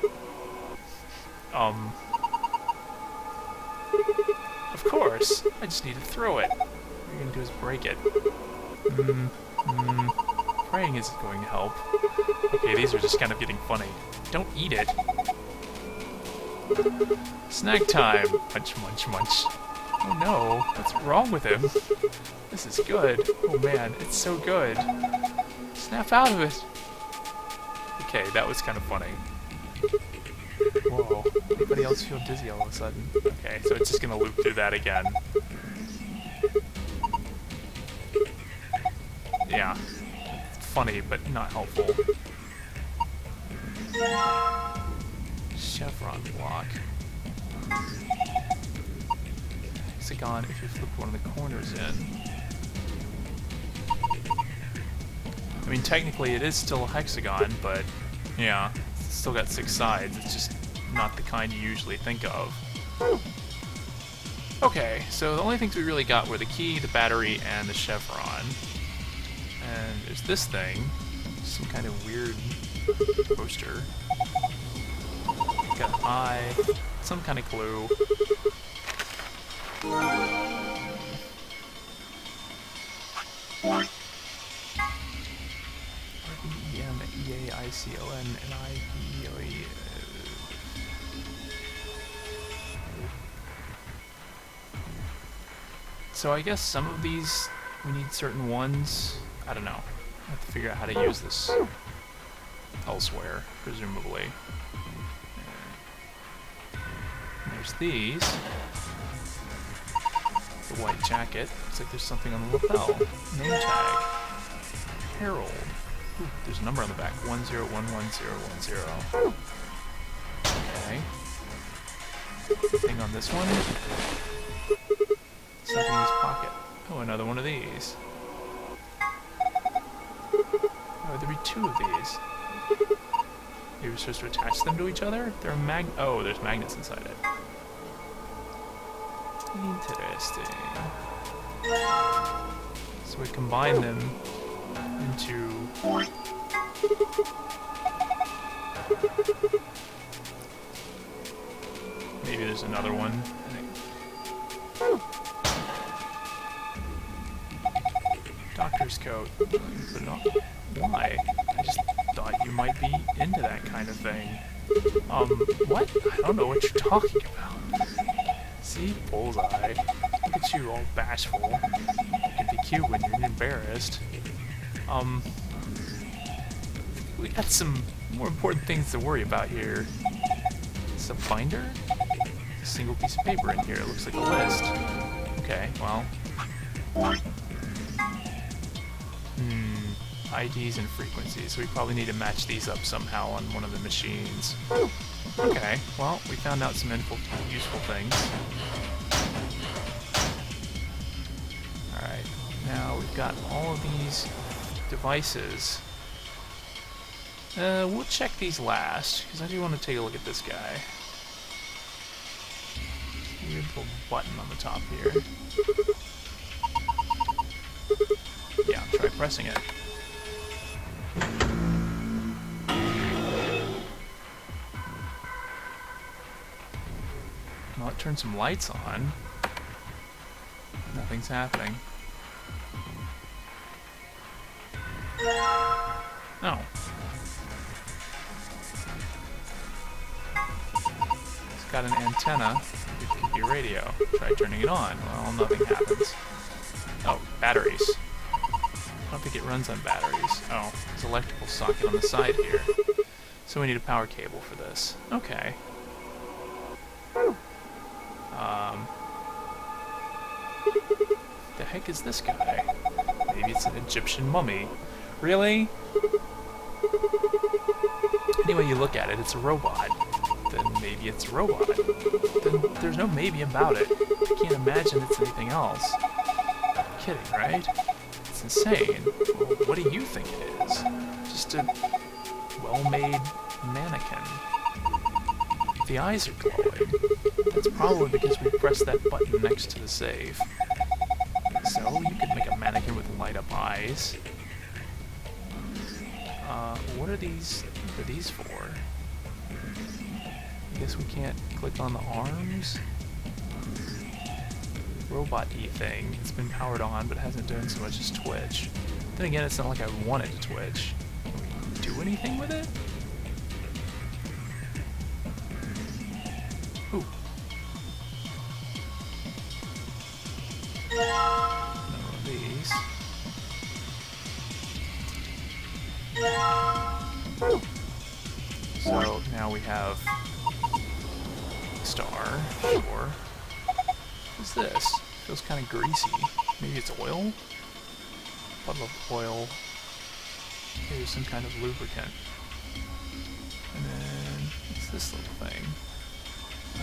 Of course! I just need to throw it. What you're gonna do is break it. Praying isn't going to help. Okay, these are just kind of getting funny. Don't eat it. Snack time! Munch, munch, munch. Oh no, what's wrong with him? This is good. Oh man, it's so good. Snap out of it! Okay, that was kind of funny. Whoa, anybody else feel dizzy all of a sudden? Okay, so it's just gonna loop through that again. Yeah. Funny, but not helpful. chevron block. Hexagon if you flip one of the corners in. I mean, technically it is still a hexagon, but yeah, it's still got 6 sides. It's just not the kind you usually think of. Okay, so the only things we really got were the key, the battery, and the chevron. And there's this thing, some kind of weird poster. Got an eye, some kind of clue. R-E-M-E-A-I-C-O-N-N-I-P-E-O-E. So I guess some of these, we need certain ones. I don't know. I have to figure out how to use this elsewhere, presumably. And there's these. The white jacket. Looks like there's something on the lapel. Name tag. Harold. Ooh, there's a number on the back. 10111010. Okay. Thing on this one. Something in his pocket. Oh, another one of these. Oh, there'd be 2 of these. Maybe we're supposed to attach them to each other? They're oh, there's magnets inside it. Interesting. So we combine them into... Maybe there's another one. I think. Doctor's coat. Put it on. Why? I just thought you might be into that kind of thing. What? I don't know what you're talking about. See? Bullseye. Look at you, all bashful. You can be cute when you're embarrassed. We got some more important things to worry about here. It's a binder? A single piece of paper in here. It looks like a list. Okay, well. IDs and frequencies, so we probably need to match these up somehow on one of the machines. Okay, well, we found out some useful things. Alright, now we've got all of these devices. We'll check these last, because I do want to take a look at this guy. Weird little button on the top here. Yeah, try pressing it. Well, it turned some lights on. Nothing's happening. Oh. It's got an antenna. It could be radio. Try turning it on. Well, nothing happens. Oh, batteries. I don't think it runs on batteries. Oh, there's an electrical socket on the side here. So we need a power cable for this. Okay. The heck is this guy? Maybe it's an Egyptian mummy. Really? Any way you look at it, it's a robot. Then maybe it's a robot. Then there's no maybe about it. I can't imagine it's anything else. You're kidding, right? It's insane. Well, what do you think it is? Just a well-made mannequin. The eyes are glowing. That's probably because we pressed that button next to the save. So, you could make a mannequin with light-up eyes. What are these for? I guess we can't click on the arms? Robot-y thing. It's been powered on, but hasn't done so much as twitch. Then again, it's not like I want it to twitch. Can we do anything with it? Ooh. None of these. So now we have star. Sure. What's this? Feels kind of greasy. Maybe it's oil? Bottle of oil. Maybe some kind of lubricant. And then what's this little thing?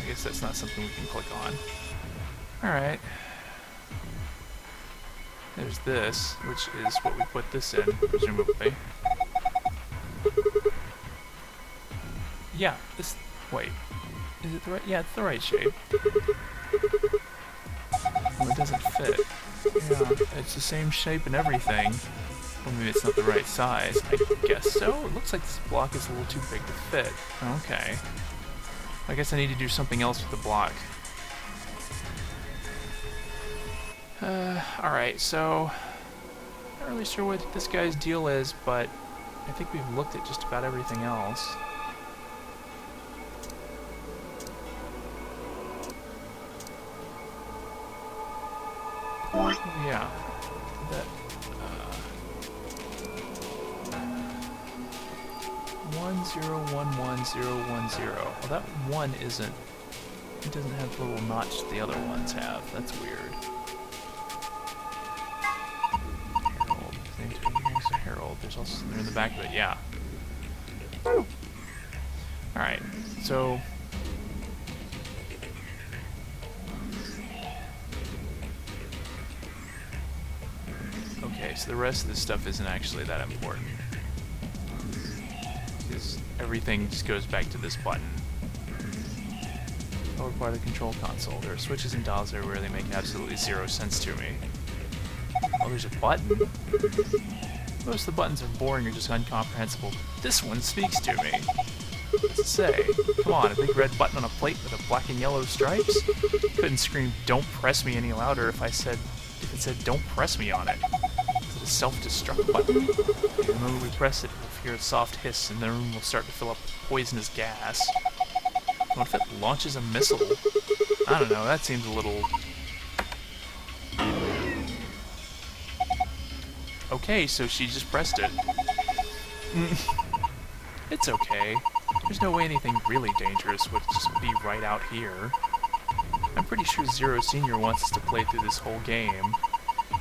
I guess that's not something we can click on. Alright. There's this, which is what we put this in, presumably. Yeah, this... Wait. Is it the right... Yeah, it's the right shape. Well, it doesn't fit. Yeah, it's the same shape and everything. Well, maybe it's not the right size. I guess so. It looks like this block is a little too big to fit. Okay. I guess I need to do something else with the block. Alright, so... Not really sure what this guy's deal is, but I think we've looked at just about everything else. Yeah. That, 1011010. Well, that one isn't... It doesn't have the little notch the other ones have. That's weird. Herald. Here's a herald. There's also something in the back of it. Yeah. Alright. So... Okay, so the rest of this stuff isn't actually that important. Because everything just goes back to this button. Lower part of the control console. There are switches and dials everywhere. They make absolutely zero sense to me. Oh, there's a button? Most of the buttons are boring or just incomprehensible. This one speaks to me. What's it say? Come on, a big red button on a plate with a black and yellow stripes? Couldn't scream, "Don't press me" any louder if it said, "Don't press me" on it. Is it a self-destruct button? The moment we press it, we'll hear a soft hiss and the room will start to fill up with poisonous gas. What if it launches a missile? I don't know, that seems a little... Okay, so she just pressed it. It's okay. There's no way anything really dangerous would just be right out here. I'm pretty sure Zero Senior wants us to play through this whole game.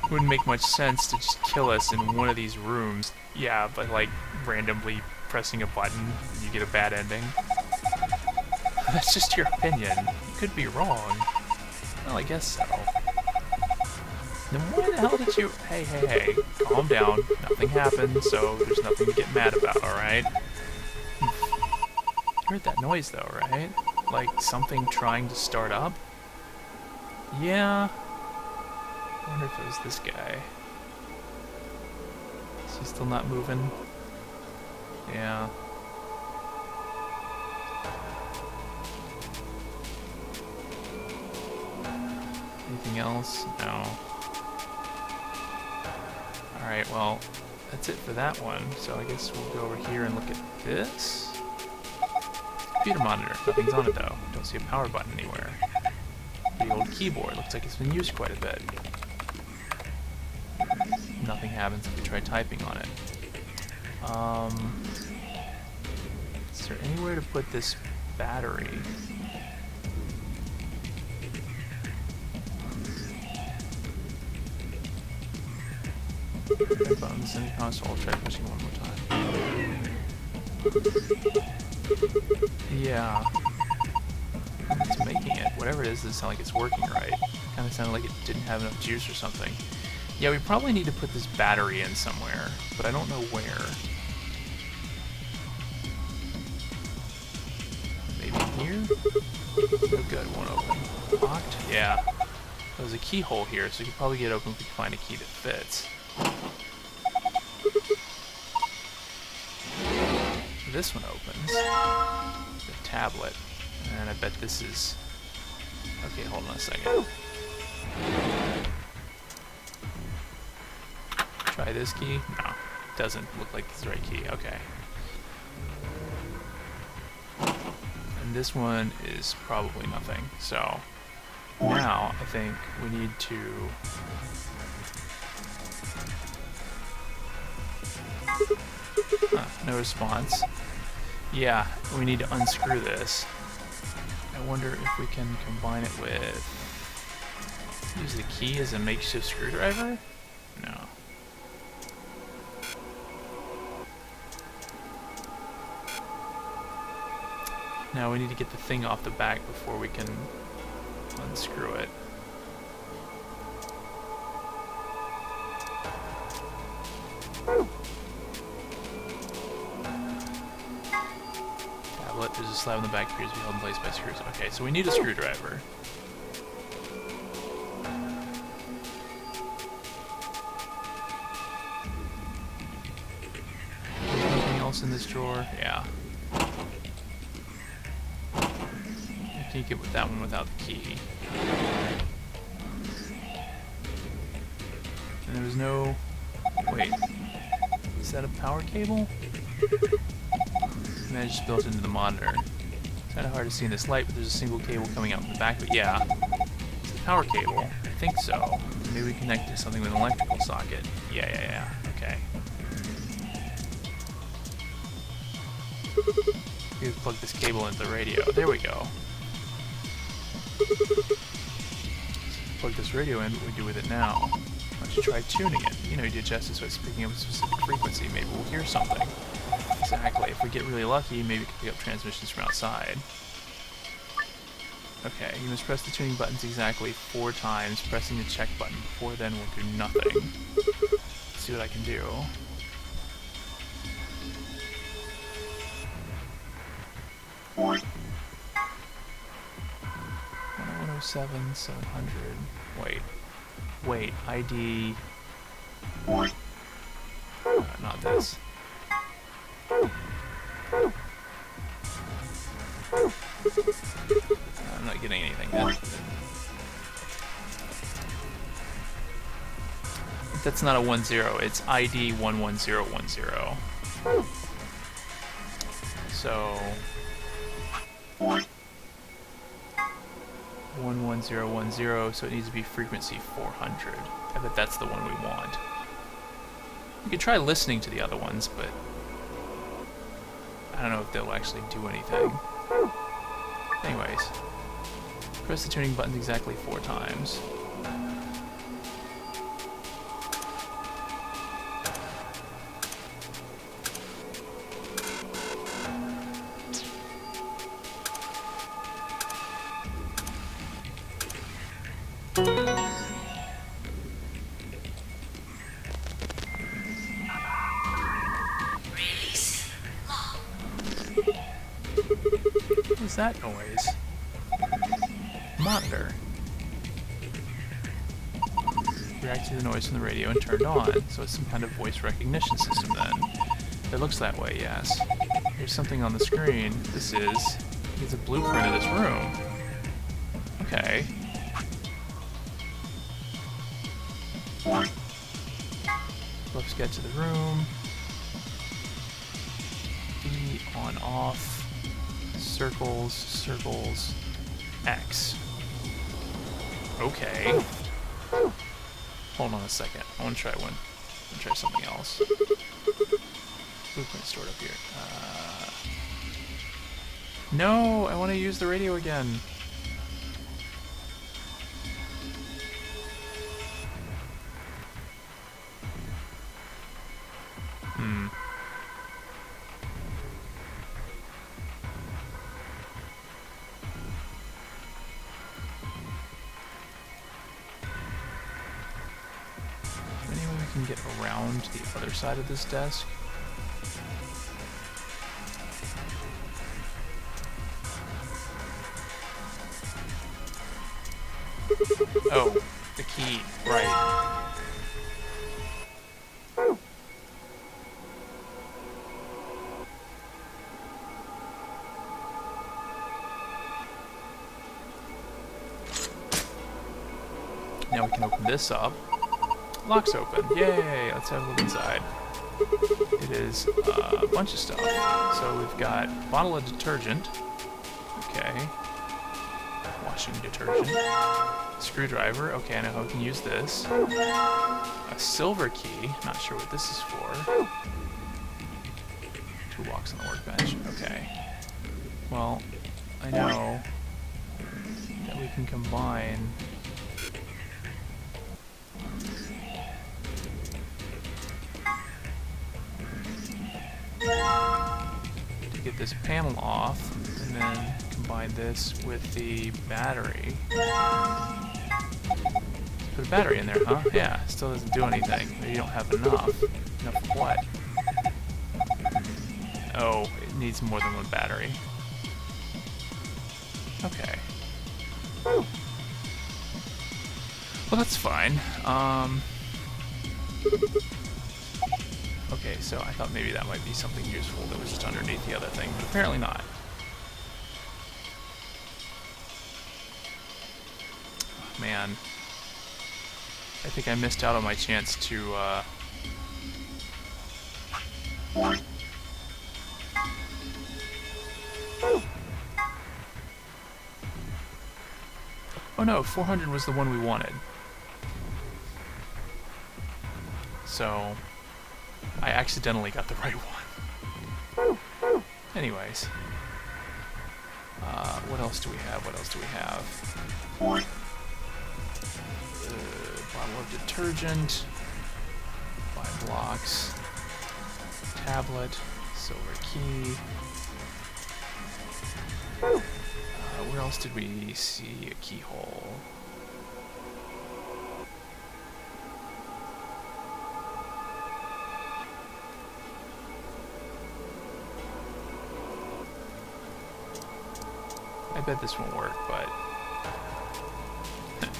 It wouldn't make much sense to just kill us in one of these rooms. Yeah, but like randomly pressing a button, you get a bad ending. That's just your opinion. You could be wrong. Well, I guess so. Then why the hell did you... Hey. Calm down. Nothing happened, so there's nothing to get mad about, alright? You heard that noise though, right? Like something trying to start up? Yeah. I wonder if it was this guy. Is he still not moving? Yeah. Anything else? No. Alright, well, that's it for that one. So I guess we'll go over here and look at this. Computer monitor. Nothing's on it though. Don't see a power button anywhere. The old keyboard. Looks like it's been used quite a bit. Nothing happens if we try typing on it. Is there anywhere to put this battery? Right button on the center console. I'll try pushing one more time. Yeah. It's making it. Whatever it is, doesn't sound like it's working right. Kind of sounded like it didn't have enough juice or something. Yeah, we probably need to put this battery in somewhere, but I don't know where. Maybe here? Oh good, won't open. Locked? Yeah. There's a keyhole here, so you can probably get it open if we can find a key that fits. This one opens. The tablet. And I bet this is... Okay, hold on a second. Try this key? No. Doesn't look like it's the right key. Okay. And this one is probably nothing. So, now I think we need to... no response. Yeah, we need to unscrew this. I wonder if we can combine it with... Use the key as a makeshift screwdriver? No. Now we need to get the thing off the back before we can unscrew it. Tablet, there's a slab in the back appears to be held in place by screws. Okay, so we need a screwdriver. Anything else in this drawer? Yeah. I can't get with that one without the key. And there was no... Wait. Is that a power cable? And that just built into the monitor. It's kind of hard to see in this light, but there's a single cable coming out from the back. But yeah, it's the power cable. I think so. Maybe we connect it to something with an electrical socket. Yeah. Okay. We could plug this cable into the radio. There we go. Plug this radio in. What do we do with it now? Why don't you try tuning it? You know, you adjust it so it's picking up a specific frequency. Maybe we'll hear something. Exactly. If we get really lucky, maybe we can pick up transmissions from outside. Okay, you must press the tuning buttons exactly 4 times. Pressing the check button before then will do nothing. Let's see what I can do. $107,700. Wait, ID... not this. I'm not getting anything then. That's not a 10, it's ID 11010. So 11010, so it needs to be frequency 400. I bet that's the one we want. We could try listening to the other ones, but I don't know if they'll actually do anything. Anyways, press the tuning buttons exactly 4 times. What's that noise? Monitor. React to the noise from the radio and turned on, so it's some kind of voice recognition system then. It looks that way, yes. There's something on the screen. It's a blueprint of this room. Okay. Let's get to the room. B on off. Circles, X. Okay. Hold on a second. I want to try one. I want to try something else. Blueprint stored up here. No, I want to use the radio again. Can get around to the other side of this desk. Oh, the key, right. Now we can open this up. Lock's open. Yay! Let's have a look inside. It is a bunch of stuff. So we've got a bottle of detergent. Okay. Washing detergent. Screwdriver. Okay, I know how we can use this. A silver key. Not sure what this is for. Toolbox on the workbench. Okay. Well, I know that we can combine... to get this panel off, and And then combine this with the battery. Put a battery in there, huh? Yeah, still doesn't do anything. Maybe you don't have enough. Enough of what? Oh, it needs more than one battery. Okay. Well, that's fine. Okay, so I thought maybe that might be something useful that was just underneath the other thing, but apparently not. Oh, man. I think I missed out on my chance to, Oh no, 400 was the one we wanted. So, I accidentally got the right one. Anyways. What else do we have? What else do we have? Bottle of detergent. 5 blocks. Tablet. Silver key. Where else did we see a keyhole? I bet this won't work, but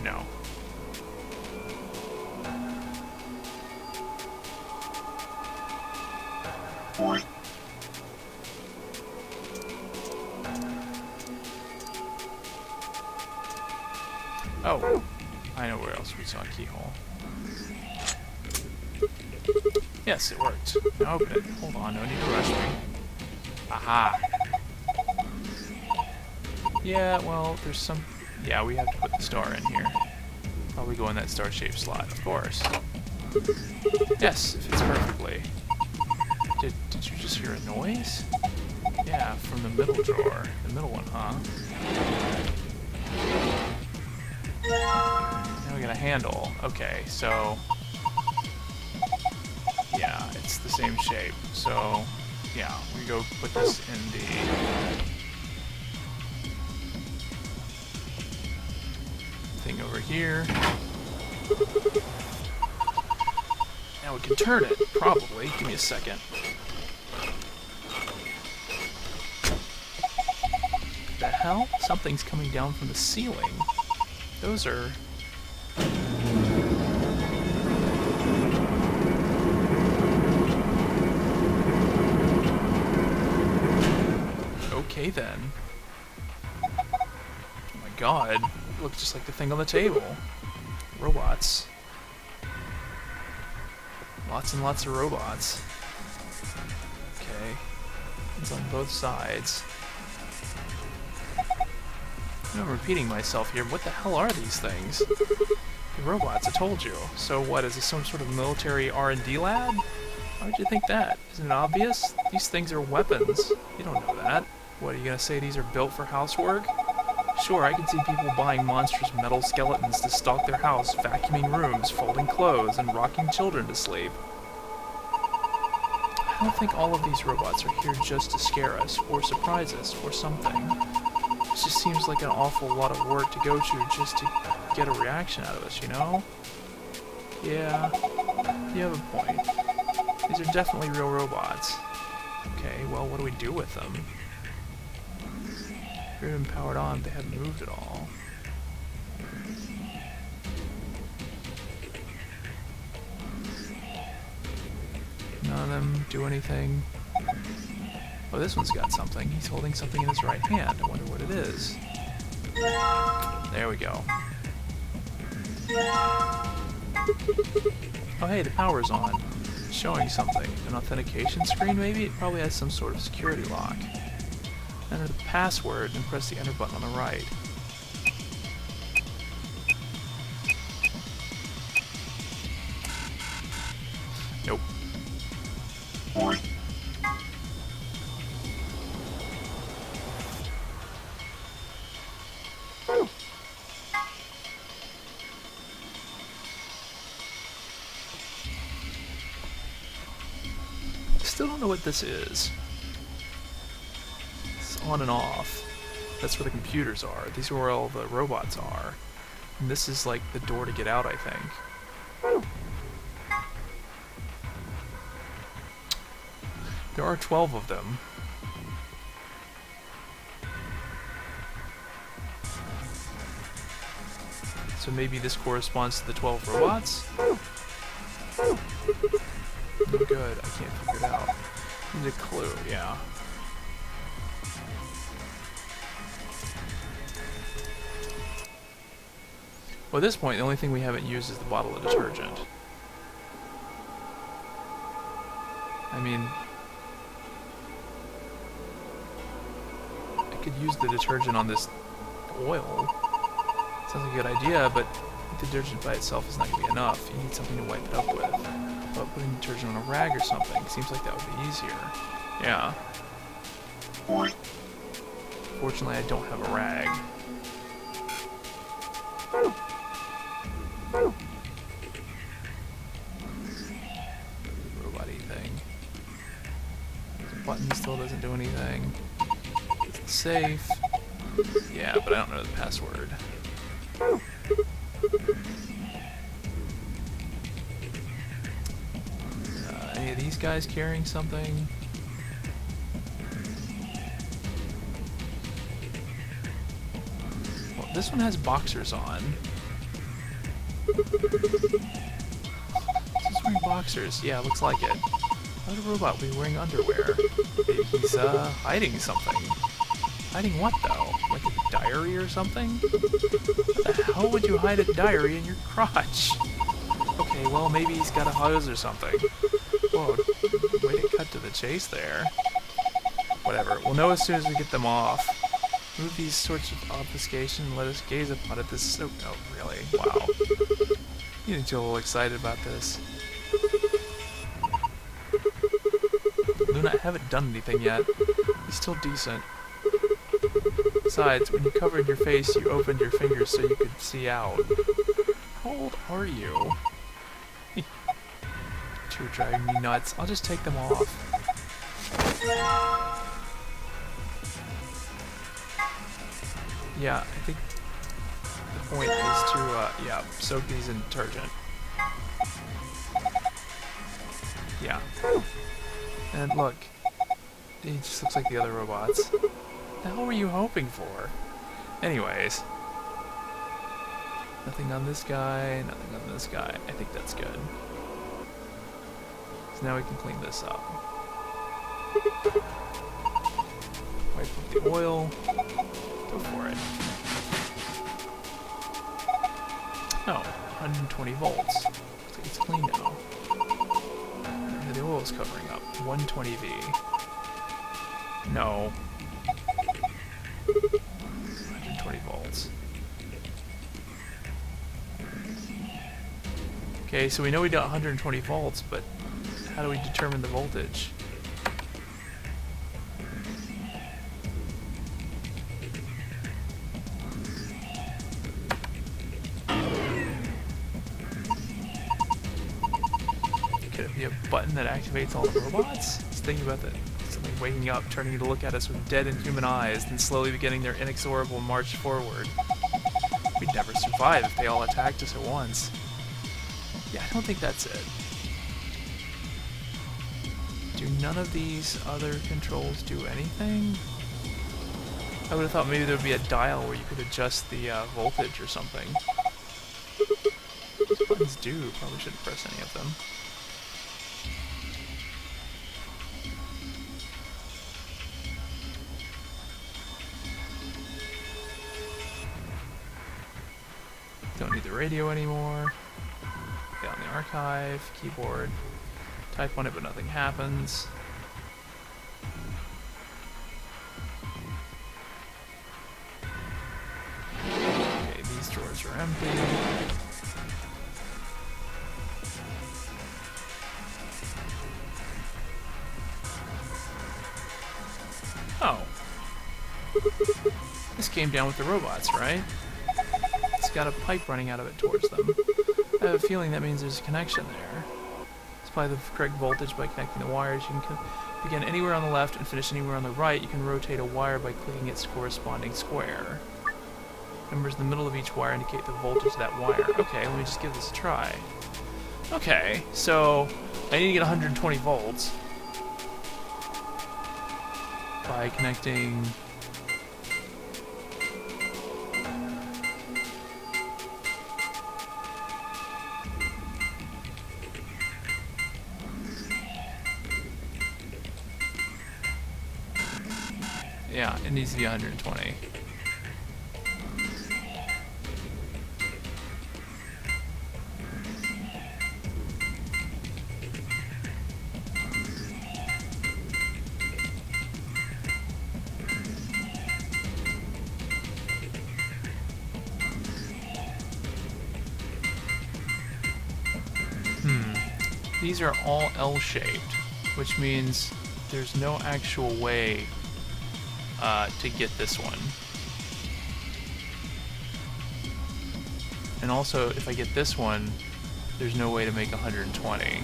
no. Oh, I know where else we saw a keyhole. Yes, it worked. Now open it. Hold on, no need to rush me. Aha! Yeah, well, there's some... Yeah, we have to put the star in here. Probably go in that star-shaped slot, of course. Yes, it fits perfectly. Did you just hear a noise? Yeah, from the middle drawer. The middle one, huh? Now we got a handle. Okay, so... Yeah, it's the same shape. So, yeah, we go put this in the... thing over here. Now we can turn it, probably. Give me a second. The hell? Something's coming down from the ceiling. Those are... Okay then. Oh my god. It looks just like the thing on the table. Robots. Lots and lots of robots. Okay. It's on both sides. I know I'm repeating myself here. What the hell are these things? The robots, I told you. So what, is this some sort of military R&D lab? How would you think that? Isn't it obvious? These things are weapons. You don't know that. What, are you gonna say these are built for housework? Sure, I can see people buying monstrous metal skeletons to stock their house, vacuuming rooms, folding clothes, and rocking children to sleep. I don't think all of these robots are here just to scare us, or surprise us, or something. It just seems like an awful lot of work to go to just to get a reaction out of us, you know? Yeah, you have a point. These are definitely real robots. Okay, well, what do we do with them? They've been powered on, they haven't moved at all. None of them do anything. Oh, this one's got something. He's holding something in his right hand. I wonder what it is. There we go. Oh hey, the power's on. It's showing something. An authentication screen maybe? It probably has some sort of security lock. Enter the password and press the enter button on the right. Nope. Still don't know what this is. It's on and off. That's where the computers are. These are where all the robots are. And this is like the door to get out, I think. There are 12 of them. So maybe this corresponds to the 12 robots? No good, I can't figure it out. Need a clue, yeah. Well, at this point, the only thing we haven't used is the bottle of detergent. I mean, I could use the detergent on this oil. Sounds like a good idea, but the detergent by itself is not going to be enough. You need something to wipe it up with. But putting detergent on a rag or something seems like that would be easier. Yeah. Fortunately, I don't have a rag. Robot-y thing. The button still doesn't do anything. It's safe. Yeah, but I don't know the password. Any of these guys carrying something? Well, this one has boxers on. This is wearing boxers. Yeah, looks like it. Why would a robot be wearing underwear? Maybe he's hiding something. Hiding what, though? Like a diary or something? What the hell would you hide a diary in your crotch? Okay, well, maybe he's got a hose or something. Whoa, way to cut to the chase there. Whatever, we'll know as soon as we get them off. Move these sorts of obfuscation and let us gaze upon it. This is so... Oh, really? Wow. You need to get a little excited about this. Luna, I haven't done anything yet. He's still decent. Besides, when you covered your face, you opened your fingers so you could see out. How old are you? You're driving me nuts. I'll just take them off. Yeah, I think the point is to, yeah, soak these in detergent. Yeah. And look, he just looks like the other robots. What the hell were you hoping for? Anyways. Nothing on this guy, nothing on this guy. I think that's good. So now we can clean this up. Wipe up the oil. Go for it. Oh, 120 volts. Looks like it's clean now. And the oil's covering up. 120V. No. 120 volts. Okay, so we know we got 120 volts, but how do we determine the voltage? Could it be a button that activates all the robots? Just thinking about that. Something waking up, turning to look at us with dead inhuman eyes, then slowly beginning their inexorable march forward. We'd never survive if they all attacked us at once. Yeah, I don't think that's it. Do none of these other controls do anything? I would have thought maybe there would be a dial where you could adjust the voltage or something. These buttons do. Probably shouldn't press any of them. Don't need the radio anymore. Get on the archive, keyboard. Type on it, but nothing happens. Okay, these drawers are empty. Oh. This came down with the robots, right? It's got a pipe running out of it towards them. I have a feeling that means there's a connection there. This supply the correct voltage by connecting the wires. You can begin anywhere on the left and finish anywhere on the right. You can rotate a wire by clicking its corresponding square. Numbers in the middle of each wire indicate the voltage of that wire. Okay, let me just give this a try. Okay, so I need to get 120 volts by connecting... Yeah, it needs to be 120. These are all L-shaped, which means there's no actual way to get this one. And also, if I get this one, there's no way to make 120.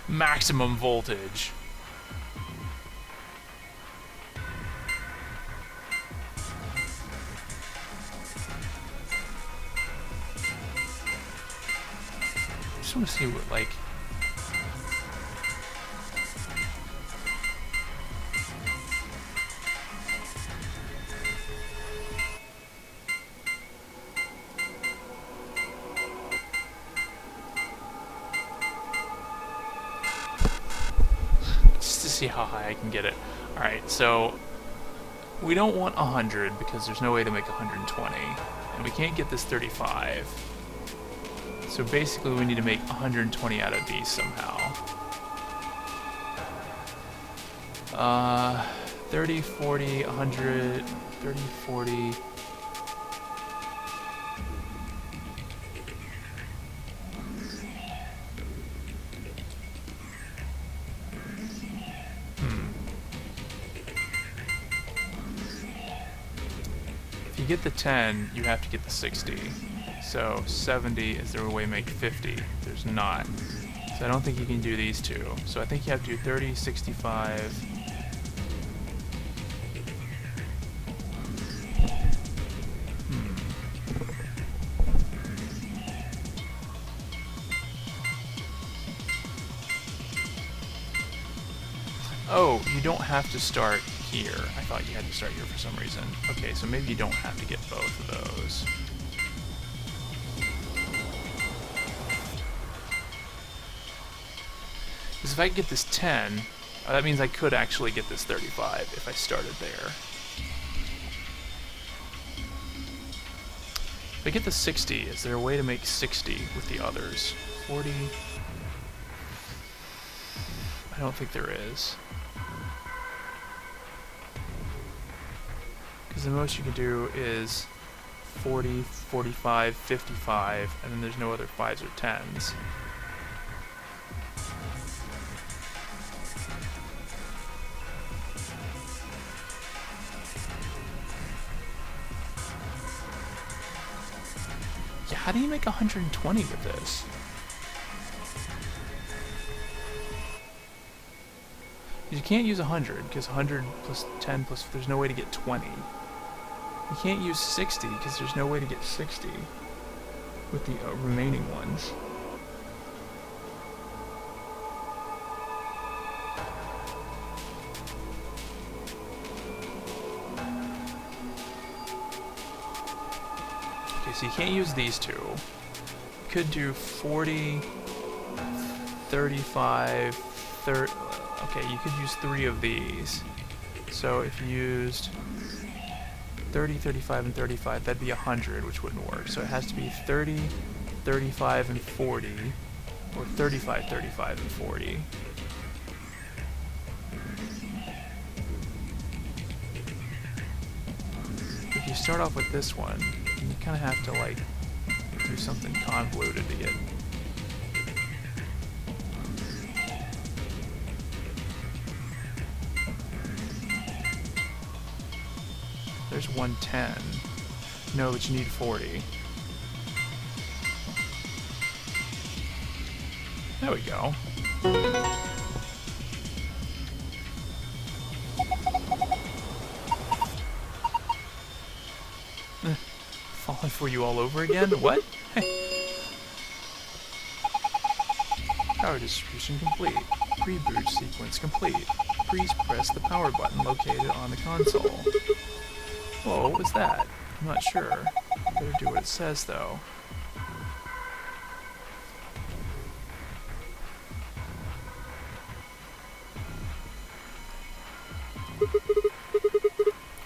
Maximum voltage. I just want to see what, like... see how high I can get it. Alright, so we don't want 100 because there's no way to make 120. And we can't get this 35. So basically we need to make 120 out of these somehow. 30, 40, 100, 30, 40... If you get the 10, you have to get the 60. So 70, is there a way to make 50? There's not. So I don't think you can do these two. So I think you have to do 30, 65... Oh, you don't have to start here. I thought you had to start here for some reason. Okay, so maybe you don't have to get both of those. Because if I get this 10, that means I could actually get this 35 if I started there. If I get the 60, is there a way to make 60 with the others? 40... I don't think there is. Because the most you can do is 40, 45, 55, and then there's no other 5s or 10s. Yeah, how do you make 120 with this? You can't use 100, because 100 plus 10 plus... there's no way to get 20. You can't use 60, because there's no way to get 60 with the remaining ones. Okay, so you can't use these two. You could do 40, 35, 30... Okay, you could use 3 of these. So if you used 30, 35, and 35, that'd be 100, which wouldn't work. So it has to be 30, 35, and 40, or 35, 35, and 40. start off with this one, you kind of have to, like, do something convoluted to get... There's 110. No, but you need 40. There we go. Falling for you all over again? What? Power distribution complete. Pre-boot sequence complete. Please press the power button located on the console. Whoa, what was that? I'm not sure. Better do what it says, though.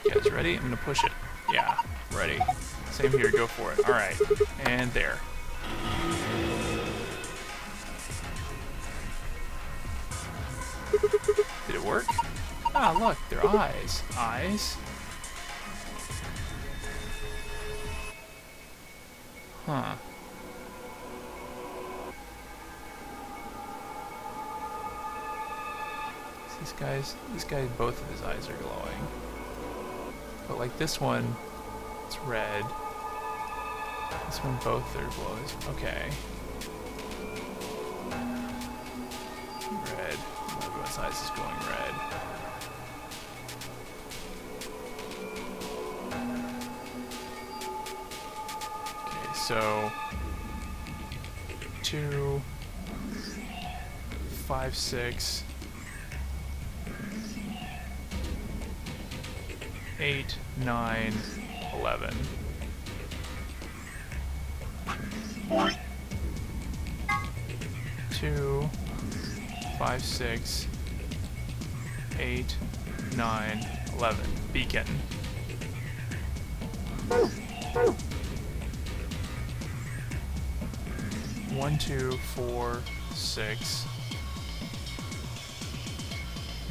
You guys ready? I'm gonna push it. Yeah, ready. Same here, go for it. Alright, and there. Did it work? Ah, look, they're eyes. Eyes? Huh. These guys, both of his eyes are glowing. But like this one, it's red. This one, both are glowing. Okay. Red. Everyone's eyes is glowing red. Okay, so 2, 5, 6, 8, 9, 11. Two, 5, 6, 8, 9, 11. Beacon. One, 2, 4, 6,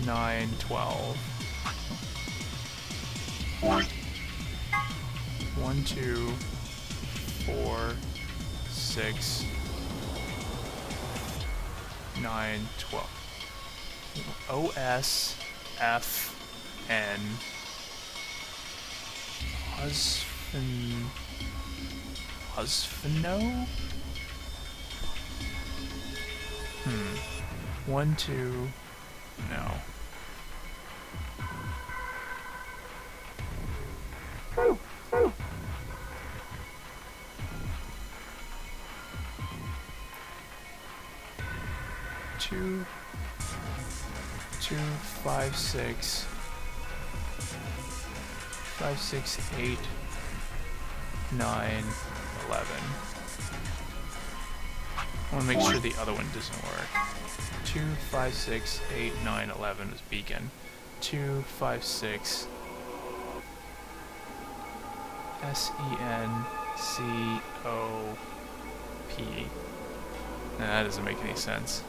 9, 12. 1, 2, 4, 6, 9, 12. O-S, F, N. Husfano? 1, 2, no. Two, 5, 6, 8, 9, 11. I want to make sure the other one doesn't work. 2, 5, 6, 8, 9, 11 is beacon. 2, 5, 6, S-E-N-C-O-P. Nah, that doesn't make any sense.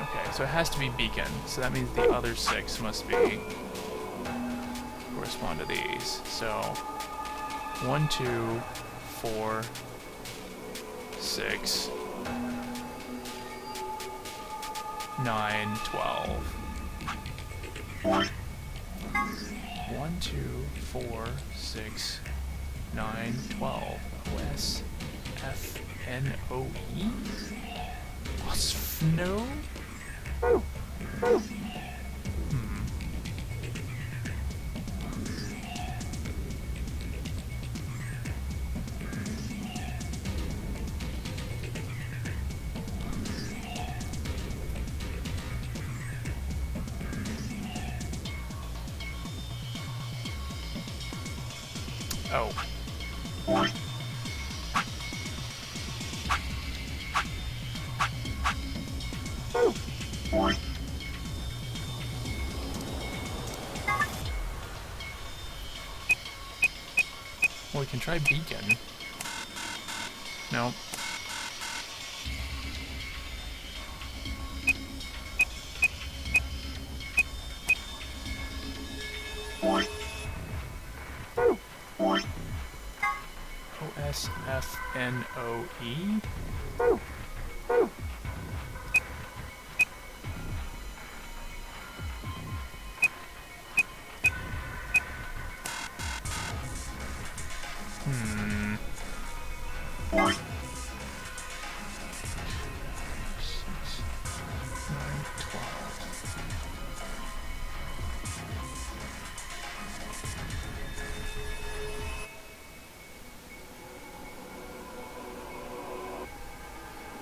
Okay, so it has to be beacon, so that means the other 6 must be correspond to these. So 1, 2, 4, 6, 9, 12. 1, 2, 4, 6, 9, 12. O-S, F-N-O-E? Osfno? Oh. Well, we can try beacon. No. N-O-E? Hmm. 6, 9, 12.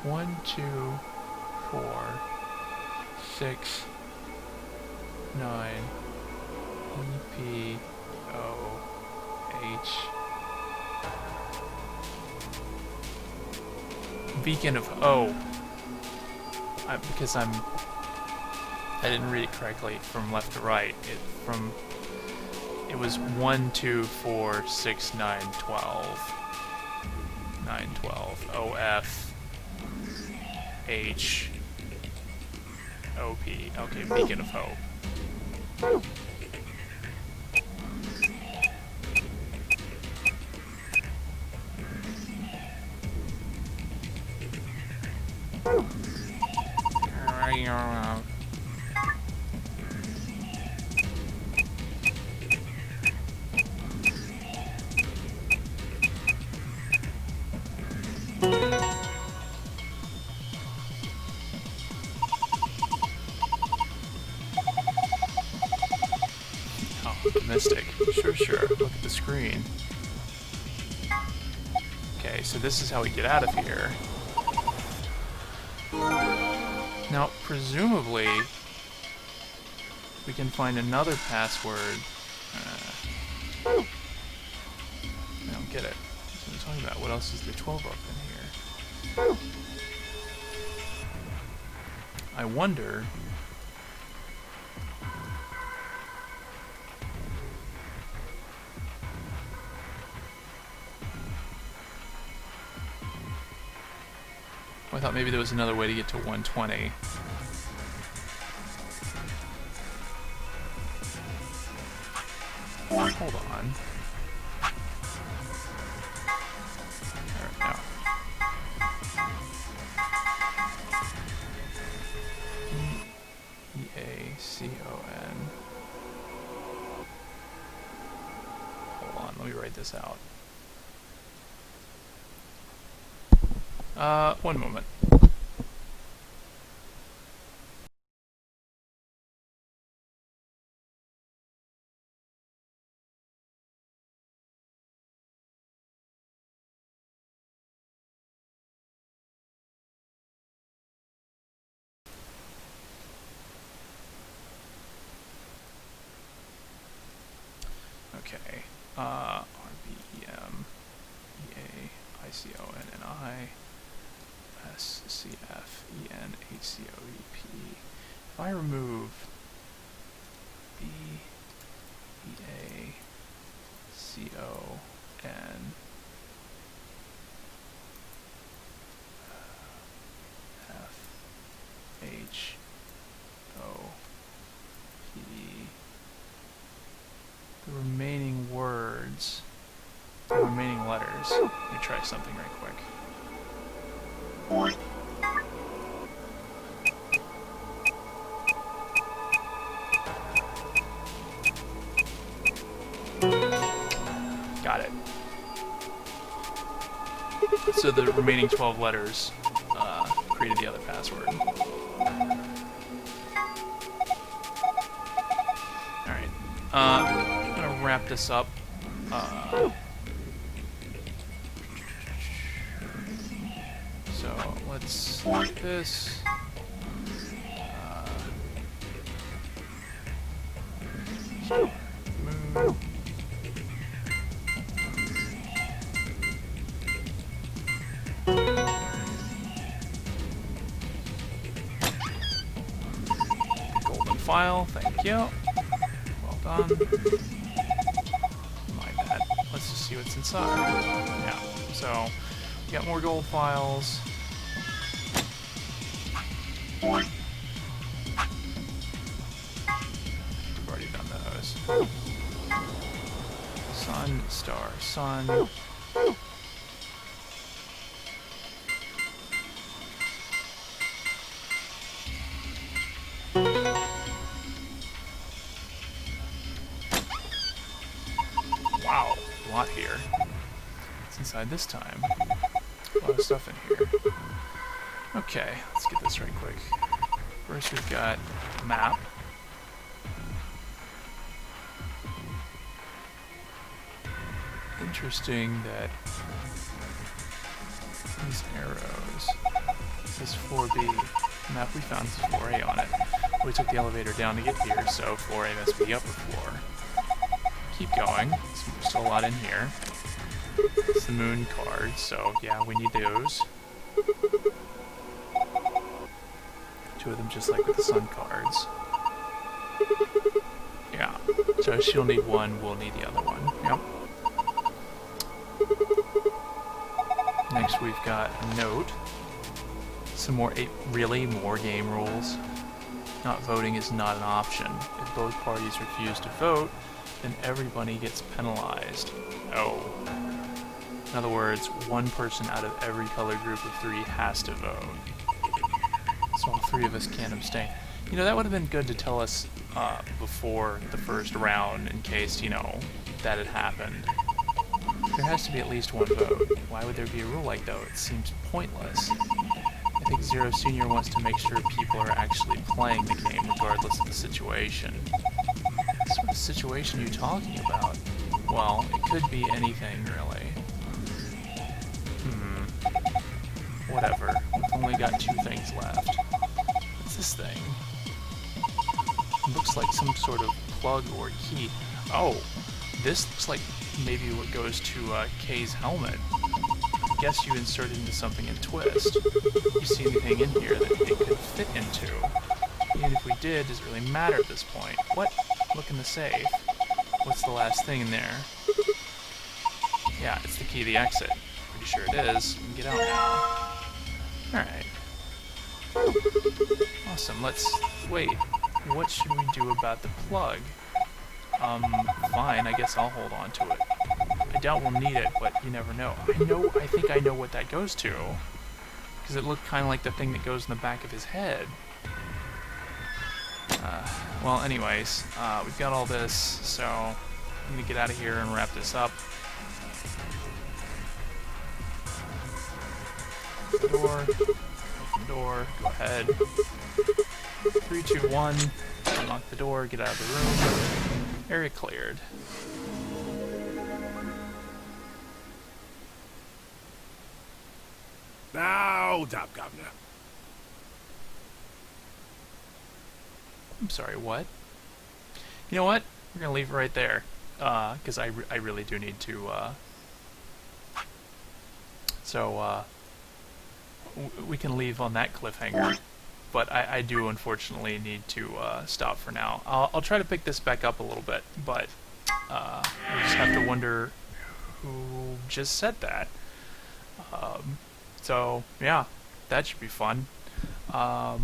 One, 2, 4, 6, 9, E, P, O, H. Beacon of O. Because I didn't read it correctly from left to right. It was 1, 2, 4, 6, 9, 12. 9, 12. O, F, H, O, P. Okay, Beacon of Hope. Optimistic. Sure. Look at the screen. Okay, so this is how we get out of here. Now, presumably, we can find another password. I don't get it. That's what I'm talking about. What else is there 12 up in here? I wonder... I thought maybe there was another way to get to 120. Hold on. Alright, now. E-A-C-O-N. Hold on, let me write this out. One moment. Okay, R-B-E-M-E-A-I-C-O-N-N-I S-C-F-E-N-A-C-O-E-P. If I remove B-E-A-C-O-N F-H-O-P, the remaining words, the remaining letters. Let me try something right quick. Got it. So the remaining 12 letters created the other password. Alright. I'm gonna wrap this up. So let's do this. Move. Golden file, thank you. Well done. My bad. Let's just see what's inside. Yeah, so we got more gold files. We've already done those. Sun, star, sun. inside this time. A lot of stuff in here. Okay, let's get this right quick. First we've got a map. Interesting that these arrows, this is 4B. The map we found is 4A on it. We took the elevator down to get here, so 4A must be the upper floor. Keep going. There's still a lot in here. It's the moon cards, so yeah, we need those. 2 of them just like with the sun cards. Yeah, so she'll need one, we'll need the other one. Yep. Next we've got a note. Some more, really more game rules. Not voting is not an option. If both parties refuse to vote, then everybody gets penalized. Oh. In other words, one person out of every color group of 3 has to vote. So all 3 of us can't abstain. You know, that would have been good to tell us before the first round in case, you know, that had happened. There has to be at least one vote. Why would there be a rule like that? It seems pointless. I think Zero Senior wants to make sure people are actually playing the game regardless of the situation. What sort of situation are you talking about? Well, it could be anything, really. Whatever. We've only got 2 things left. What's this thing? It looks like some sort of plug or key. Oh, this looks like maybe what goes to Kay's helmet. I guess you insert it into something and twist. You see anything in here that it could fit into? Even if we did, does it really matter at this point? What? Look in the safe. What's the last thing in there? Yeah, it's the key to the exit. Pretty sure it is. We can get out now. Alright. Awesome, let's... wait. What should we do about the plug? Fine, I guess I'll hold on to it. I doubt we'll need it, but you never know. I think I know what that goes to. Because it looked kind of like the thing that goes in the back of his head. Well, anyways, we've got all this, so I'm gonna get out of here and wrap this up. Door, open the door, go ahead. 3, 2, 1, unlock the door, get out of the room. Area cleared. Now, hold up, Governor. I'm sorry, what? You know what? We're gonna leave it right there. Because I really do need to, we can leave on that cliffhanger. But I do unfortunately need to stop for now. I'll try to pick this back up a little bit, but I just have to wonder who just said that. So yeah, that should be fun. Yeah.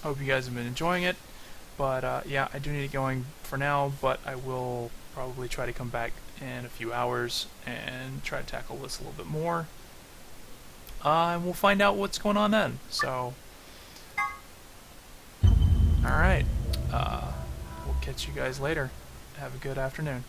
Hope you guys have been enjoying it. But yeah, I do need to get going for now, but I will probably try to come back in a few hours and try to tackle this a little bit more. And we'll find out what's going on then. So, alright. We'll catch you guys later. Have a good afternoon.